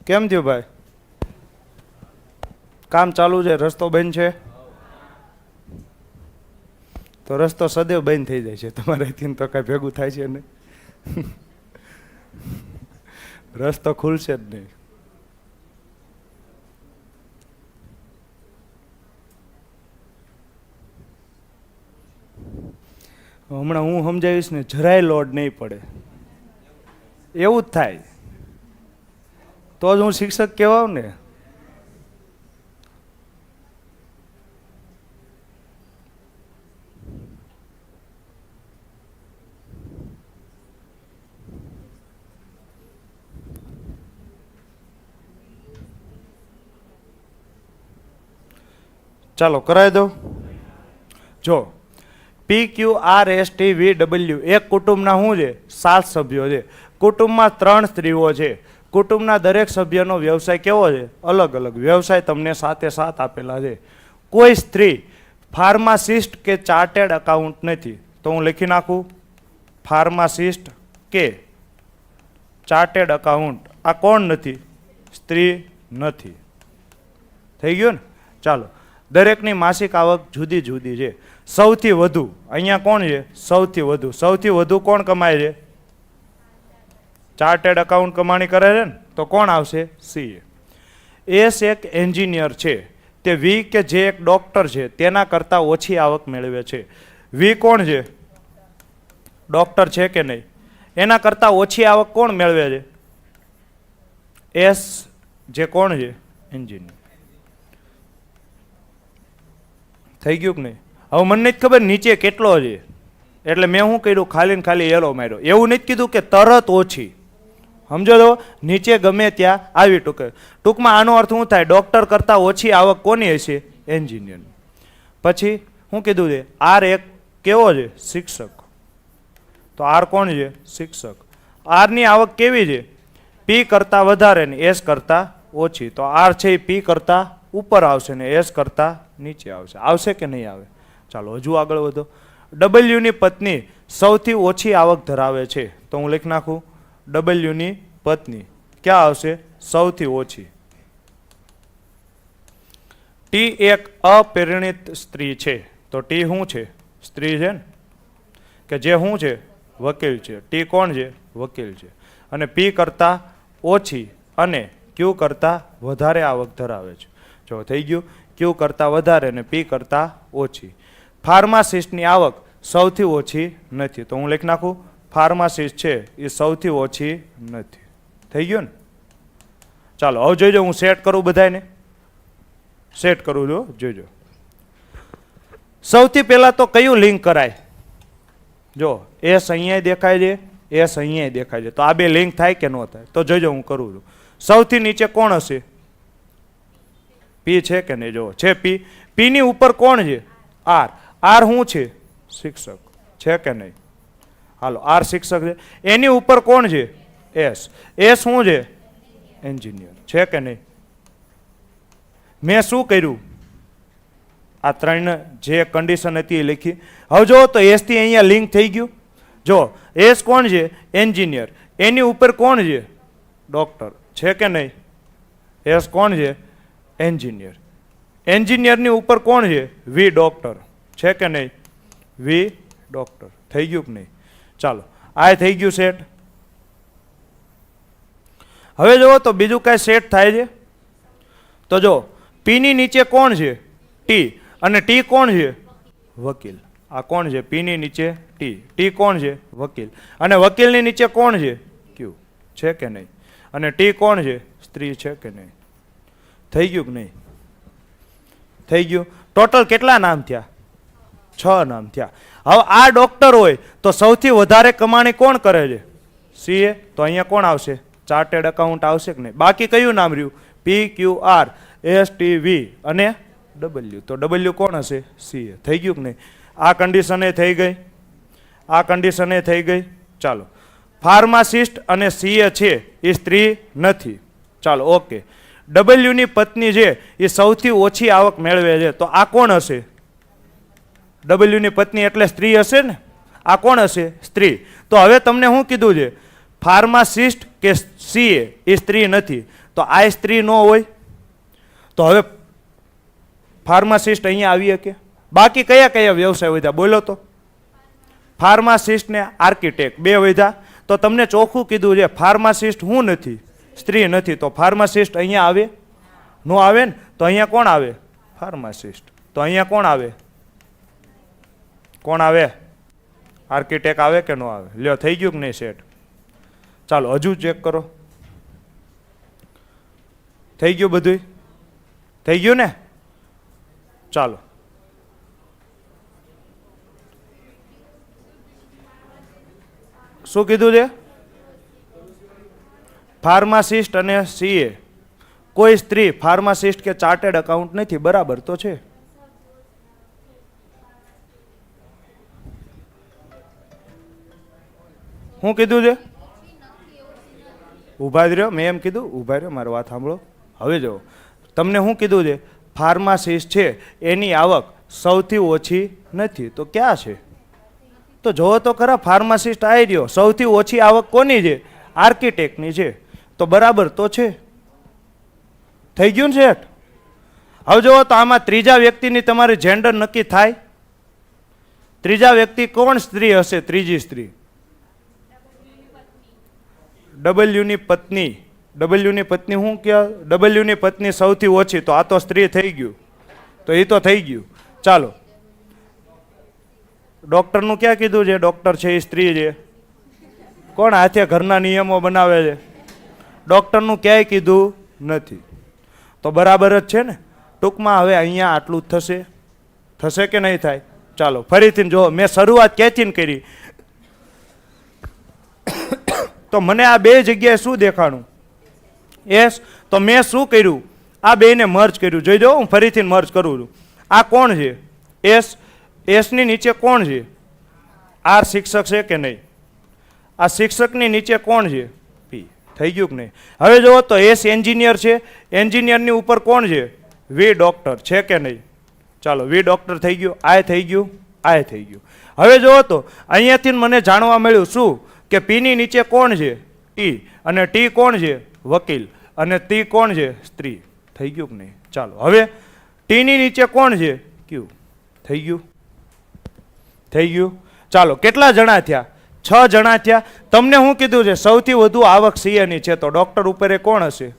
કેમ થયું ભાઈ? કામ ચાલુ છે, રસ્તો બંધ છે? તો રસ્તો સદૈવ બંધ થઈ જાય છે તમારેથી, તો કાંઈ ભેગું થાય છે નહીં. રસ્તો ખુલશે જ નહીં. હમણાં હું સમજાવીશ ને, જરાય લોડ નહીં પડે. એવું જ થાય તો જ હું શિક્ષક કહેવાઉં ને. ચાલો કરાવી દઉં. જો PQRSTVW એક કુટુંબના શું છે? 7 સભ્યો છે. કુટુંબમાં 3 સ્ત્રીઓ છે. કુટુંબના દરેક સભ્યનો વ્યવસાય કેવો છે? અલગ અલગ. વ્યવસાય તમને 7 આપેલા છે. કોઈ સ્ત્રી ફાર્માસિસ્ટ કે ચાર્ટેડ અકાઉન્ટ નથી. તો હું લખી નાખું ફાર્માસિસ્ટ કે ચાર્ટેડ અકાઉન્ટ. આ કોણ નથી? સ્ત્રી નથી. થઈ ગયું ને? ચાલો, દરેકની માસિક આવક જુદી જુદી છે. સૌથી વધુ અહીંયા કોણ છે? સૌથી વધુ કોણ કમાય છે? ચાર્ટેડ અકાઉન્ટ કમાણી કરે છે ને, તો કોણ આવશે? સીએ. એસ એક એન્જિનિયર છે. તે વી કે જે એક ડોક્ટર છે તેના કરતાં ઓછી આવક મેળવે છે. વી કોણ છે? ડોક્ટર છે કે નહીં? એના કરતાં ઓછી આવક કોણ મેળવે છે? એસ જે કોણ છે? એન્જિનિયર. થઈ ગયું કે નહીં? હવે મને નથી ખબર નીચે કેટલો છે, એટલે મેં શું કર્યું? ખાલી ને ખાલી એરો માર્યો. એવું નથી કીધું કે તરત ઓછી. સમજો તો નીચે ગમે ત્યાં આવી ટૂંકમાં આનો અર્થ શું થાય? ડોક્ટર કરતાં ઓછી આવક કોની હશે? એન્જિનિયર. પછી શું કીધું છે? આર એક કેવો છે? શિક્ષક. તો આર કોણ છે? શિક્ષક. આરની આવક કેવી છે? પી કરતાં વધારે ને એસ કરતાં ઓછી. તો આર છે એ પી કરતાં ઉપર આવશે ને એસ કરતાં નીચે આવશે. આવશે કે નહીં આવે? ચાલો હજુ આગળ વધો. ડબલ્યુની પત્ની સૌથી ઓછી આવક ધરાવે છે. તો હું લખી નાખું ડબલ્યુની પત્ની ક્યાં આવશે? સૌથી ઓછી. ટી એક અપરિણિત સ્ત્રી છે. તો ટી શું છે? સ્ત્રી છે ને, કે જે શું છે? વકીલ છે. ટી કોણ છે? વકીલ છે. અને પી કરતાં ઓછી અને ક્યુ કરતાં વધારે આવક ધરાવે છે. જો થઈ ગયું. ક્યુ કરતાં વધારે ને પી કરતાં ઓછી. ફાર્માસિસ્ટની આવક સૌથી ઓછી નથી. તો હું લખી નાખું ફાર્માસિસ્ટ છે એ સૌથી ઓછી નથી. થઈ ગયું ને? ચાલો હવે જોઈજો, હું સેટ કરું બધાને. સેટ કરું જો, જોઈજો. સૌથી પહેલા તો કયું લિંક કરાય? જો એસ અહીંયા દેખાય છે, એસ અહીંયા દેખાય છે. તો આ બે લિંક થાય કે ન થાય? તો જોઈજો હું કરું છું. સૌથી નીચે કોણ હશે? પી છે કે નહીં? જો છે પી. પી ની ઉપર કોણ છે? આર. આર શું છે? શિક્ષક. છે કે નહીં? હાલો, આર શિક્ષક છે. એની ઉપર કોણ છે? એસ. એસ શું છે? એન્જિનિયર. છે કે નહીં? મેં શું કર્યું? આ ત્રણ જે કન્ડિશન હતી એ લખી. હવે જો તો એસ થી અહીંયા લિંક થઈ ગયું. જો એસ કોણ છે? એન્જિનિયર. એની ઉપર કોણ છે? ડોક્ટર. છે કે નહીં? એસ કોણ છે? એન્જિનિયર. એન્જિનિયરની ઉપર કોણ છે? વી ડોક્ટર. છે કે નહીં? વી ડોક્ટર. થઈ ગયું કે નહીં? ચાલો, આ થઈ ગયું સેટ. હવે જુઓ તો બીજું કાંઈ સેટ થાય છે? તો જો પી ની નીચે કોણ છે? ટી. અને ટી કોણ છે? વકીલ. આ કોણ છે? પી ની નીચે ટી. ટી કોણ છે? વકીલ. અને વકીલની નીચે કોણ છે? ક્યુ. છે કે નહીં? અને ટી કોણ છે? સ્ત્રી. છે કે નહીં? થઈ ગયું કે નહીં? થઈ ગયું. ટોટલ કેટલા નામ થયા? 6 નામ થયા. હવે આ ડોક્ટર હોય તો સૌથી વધારે કમાણી કોણ કરે છે? સીએ. તો અહીંયા કોણ આવશે? ચાર્ટેડ અકાઉન્ટ આવશે કે નહીં? બાકી કયું નામ રહ્યું? P Q R S T V અને ડબલ્યુ. તો ડબલ્યુ કોણ હશે? સીએ. થઈ ગયું કે નહીં? આ કન્ડિશને થઈ ગઈ. આ કન્ડિશને થઈ ગઈ. ચાલો, ફાર્માસિસ્ટ અને સીએ છે એ સ્ત્રી નથી. ચાલો ઓકે. ડબલ્યુની પત્ની છે એ સૌથી ઓછી આવક મેળવે છે. તો આ કોણ હશે? ડબલ્યુની પત્ની એટલે સ્ત્રી હશે ને? આ કોણ હશે? સ્ત્રી. તો હવે તમને શું કીધું છે? ફાર્માસિસ્ટ કે સીએ એ સ્ત્રી નથી. તો આ સ્ત્રી ન હોય તો હવે ફાર્માસિસ્ટ અહીંયા આવી શકે? બાકી કયા કયા વ્યવસાય વધ્યા બોલો તો? ફાર્માસિસ્ટ ને આર્કિટેક્ટ બે વધ્યા. તો તમને ચોખ્ખું કીધું છે ફાર્માસિસ્ટ હું નથી? સ્ત્રી નથી. તો ફાર્માસિસ્ટ અહીંયા આવે? નો આવે ને? તો અહીંયા કોણ આવે? ફાર્માસિસ્ટ. તો અહીંયા કોણ આવે? કોણ આવે? આર્કિટેક્ટ આવે કે નો આવે? લ્યો, થઈ ગયું કે નહીં સેટ? ચાલો હજુ ચેક કરો. થઈ ગયું બધું? થઈ ગયું ને? ચાલો, શું કીધું છે? ફાર્માસિસ્ટ અને સીએ. કોઈ સ્ત્રી ફાર્માસિસ્ટ કે ચાર્ટેડ અકાઉન્ટ નથી. બરાબર તો છે. શું કીધું છે? ઊભા જ રહ્યો, મેં એમ કીધું ઊભા રહ્યો, મારી વાત સાંભળો. હવે જો તમને શું કીધું છે? ફાર્માસિસ્ટ છે એની આવક સૌથી ઓછી નથી, તો ક્યાં છે? તો જોવો તો ખરા, ફાર્માસિસ્ટ આવી રહ્યો, સૌથી ઓછી આવક કોની છે? આર્કિટેક્ટની છે. તો બરાબર તો છે, થઈ ગયું ને શેઠ? હવે જોવો તો આમાં ત્રીજા વ્યક્તિની તમારી જેન્ડર નક્કી થાય. ત્રીજા વ્યક્તિ કોણ સ્ત્રી હશે? ત્રીજી સ્ત્રી ડબલ્યુની પત્ની. ડબલ્યુની પત્ની શું કે? ડબલ્યુની પત્ની સૌથી ઓછી, તો આ તો સ્ત્રી થઈ ગયું, તો એ તો થઈ ગયું. ચાલો, ડોક્ટરનું ક્યાં કીધું છે? ડોક્ટર છે એ સ્ત્રી છે. કોણ હાથે ઘરના નિયમો બનાવે છે? ડોક્ટરનું ક્યાંય કીધું નથી, તો બરાબર જ છે ને. ટૂંકમાં હવે અહીંયા આટલું જ થશે. થશે કે નહીં થાય? ચાલો ફરીથી જો, મેં શરૂઆત ક્યાંથી કરી? તો મને આ બે જગ્યાએ શું દેખાણું? એસ. તો મેં શું કર્યું? આ બેને મર્જ કર્યું. જોઈજો, હું ફરીથી મર્જ કરું છું. આ કોણ છે? એસ. એસની નીચે કોણ છે? આર શિક્ષક છે કે નહીં? આ શિક્ષકની નીચે કોણ છે? પી. થઈ ગયું કે નહીં? હવે જુઓ તો એસ એન્જિનિયર છે, એન્જિનિયરની ઉપર કોણ છે? વી ડોક્ટર છે કે નહીં? ચાલો, વી ડોક્ટર થઈ ગયું, આ થઈ ગયું, આ થઈ ગયું. હવે જુઓ તો અહીંયાથી મને જાણવા મળ્યું શું? કે પીની નીચે કોણ છે? ટી. અને ટી કોણ છે? વકીલ. અને ટી કોણ છે? સ્ત્રી. થઈ ગયું કે નહીં? ચાલો, હવે ટીની નીચે કોણ છે? ક્યુ. થઈ ગયું? થઈ ગયું. ચાલો, કેટલા જણા થયા? 6 જણા થયા. તમને શું કીધું છે? સૌથી વધુ આવક સીએની છે, તો ડોક્ટર ઉપર એ કોણ હશે?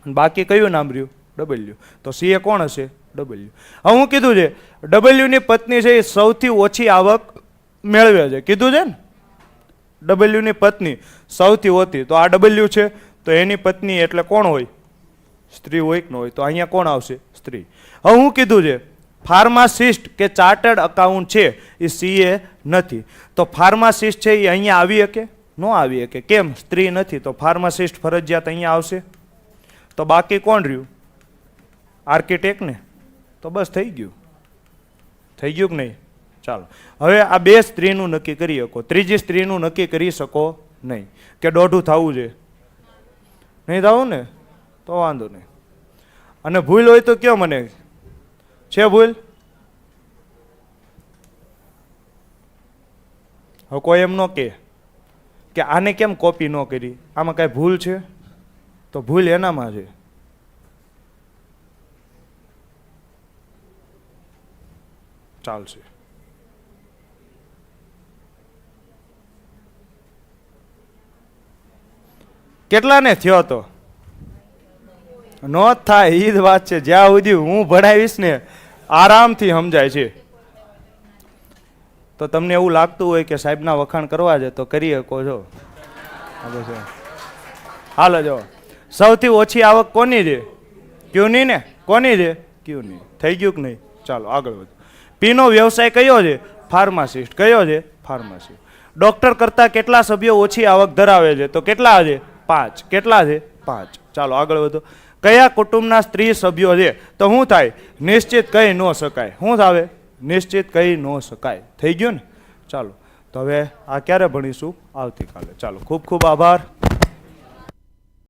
બાકી કયું નામ રહ્યું? ડબલ્યુ. તો સીએ કોણ હશે? ડબલ્યુ. હવે હું કીધું છે ડબલ્યુની પત્ની છે એ સૌથી ઓછી આવક મેળવે છે, કીધું છે ને? ડબલ્યુની પત્ની સૌથી ઓછી, તો આ ડબલ્યુ છે, તો એની પત્ની એટલે કોણ હોય? સ્ત્રી હોય કે ન હોય? તો અહીંયા કોણ આવશે? સ્ત્રી. હવે હું કીધું છે ફાર્માસિસ્ટ કે ચાર્ટર્ડ અકાઉન્ટ છે એ સીએ નથી, તો ફાર્માસિસ્ટ છે એ અહીંયા આવી શકે? ન આવી શકે. કેમ? સ્ત્રી નથી, તો ફાર્માસિસ્ટ ફરજિયાત અહીંયા આવશે. તો બાકી કોણ રહ્યું? આર્કિટેક્ટ ને. તો બસ થઈ ગયું. થઈ ગયું કે નહીં? ચાલો, હવે આ બે સ્ત્રીનું નક્કી કરી શકો, ત્રીજી સ્ત્રીનું નક્કી કરી શકો નહીં. કે દોઢું થવું છે? નહીં થવું ને? તો વાંધો નહીં. અને ભૂલ હોય તો કયો મને? છે ભૂલ? હવે કોઈ એમ ન કે આને કેમ કોપી ન કરી, આમાં કાંઈ ભૂલ છે? તો ભૂલ એનામાં છે. ચાલશે. કેટલાને થયો તો? નો થાય, ઈ જ વાત છે. જ્યાં સુધી હું ભણાવીશ ને આરામથી સમજાય છે. તો તમને એવું લાગતું હોય કે સાહેબના વખાણ કરવા છે તો કરી શકો છો. હાલો જો, સૌથી ઓછી આવક કોની છે? ક્યુની ને. કોની છે? ક્યુની. થઈ ગયું કે નહીં? ચાલો આગળ વધો. પીનો વ્યવસાય કયો છે? ફાર્માસિસ્ટ. કયો છે? ફાર્માસિસ્ટ. ડોક્ટર કરતા કેટલા સભ્યો ઓછી આવક ધરાવે છે? તો કેટલા છે? 5. કેટલા છે? 5. ચાલો આગળ વધો. કયા કુટુંબના સ્ત્રી સભ્યો છે? તો શું થાય? નિશ્ચિત કહી ન શકાય. શું થાય? નિશ્ચિત કહી ન શકાય. થઈ ગયું ને? ચાલો, તો હવે આ ક્યારે ભણીશું? આવતીકાલે. ચાલો, ખૂબ ખૂબ આભાર.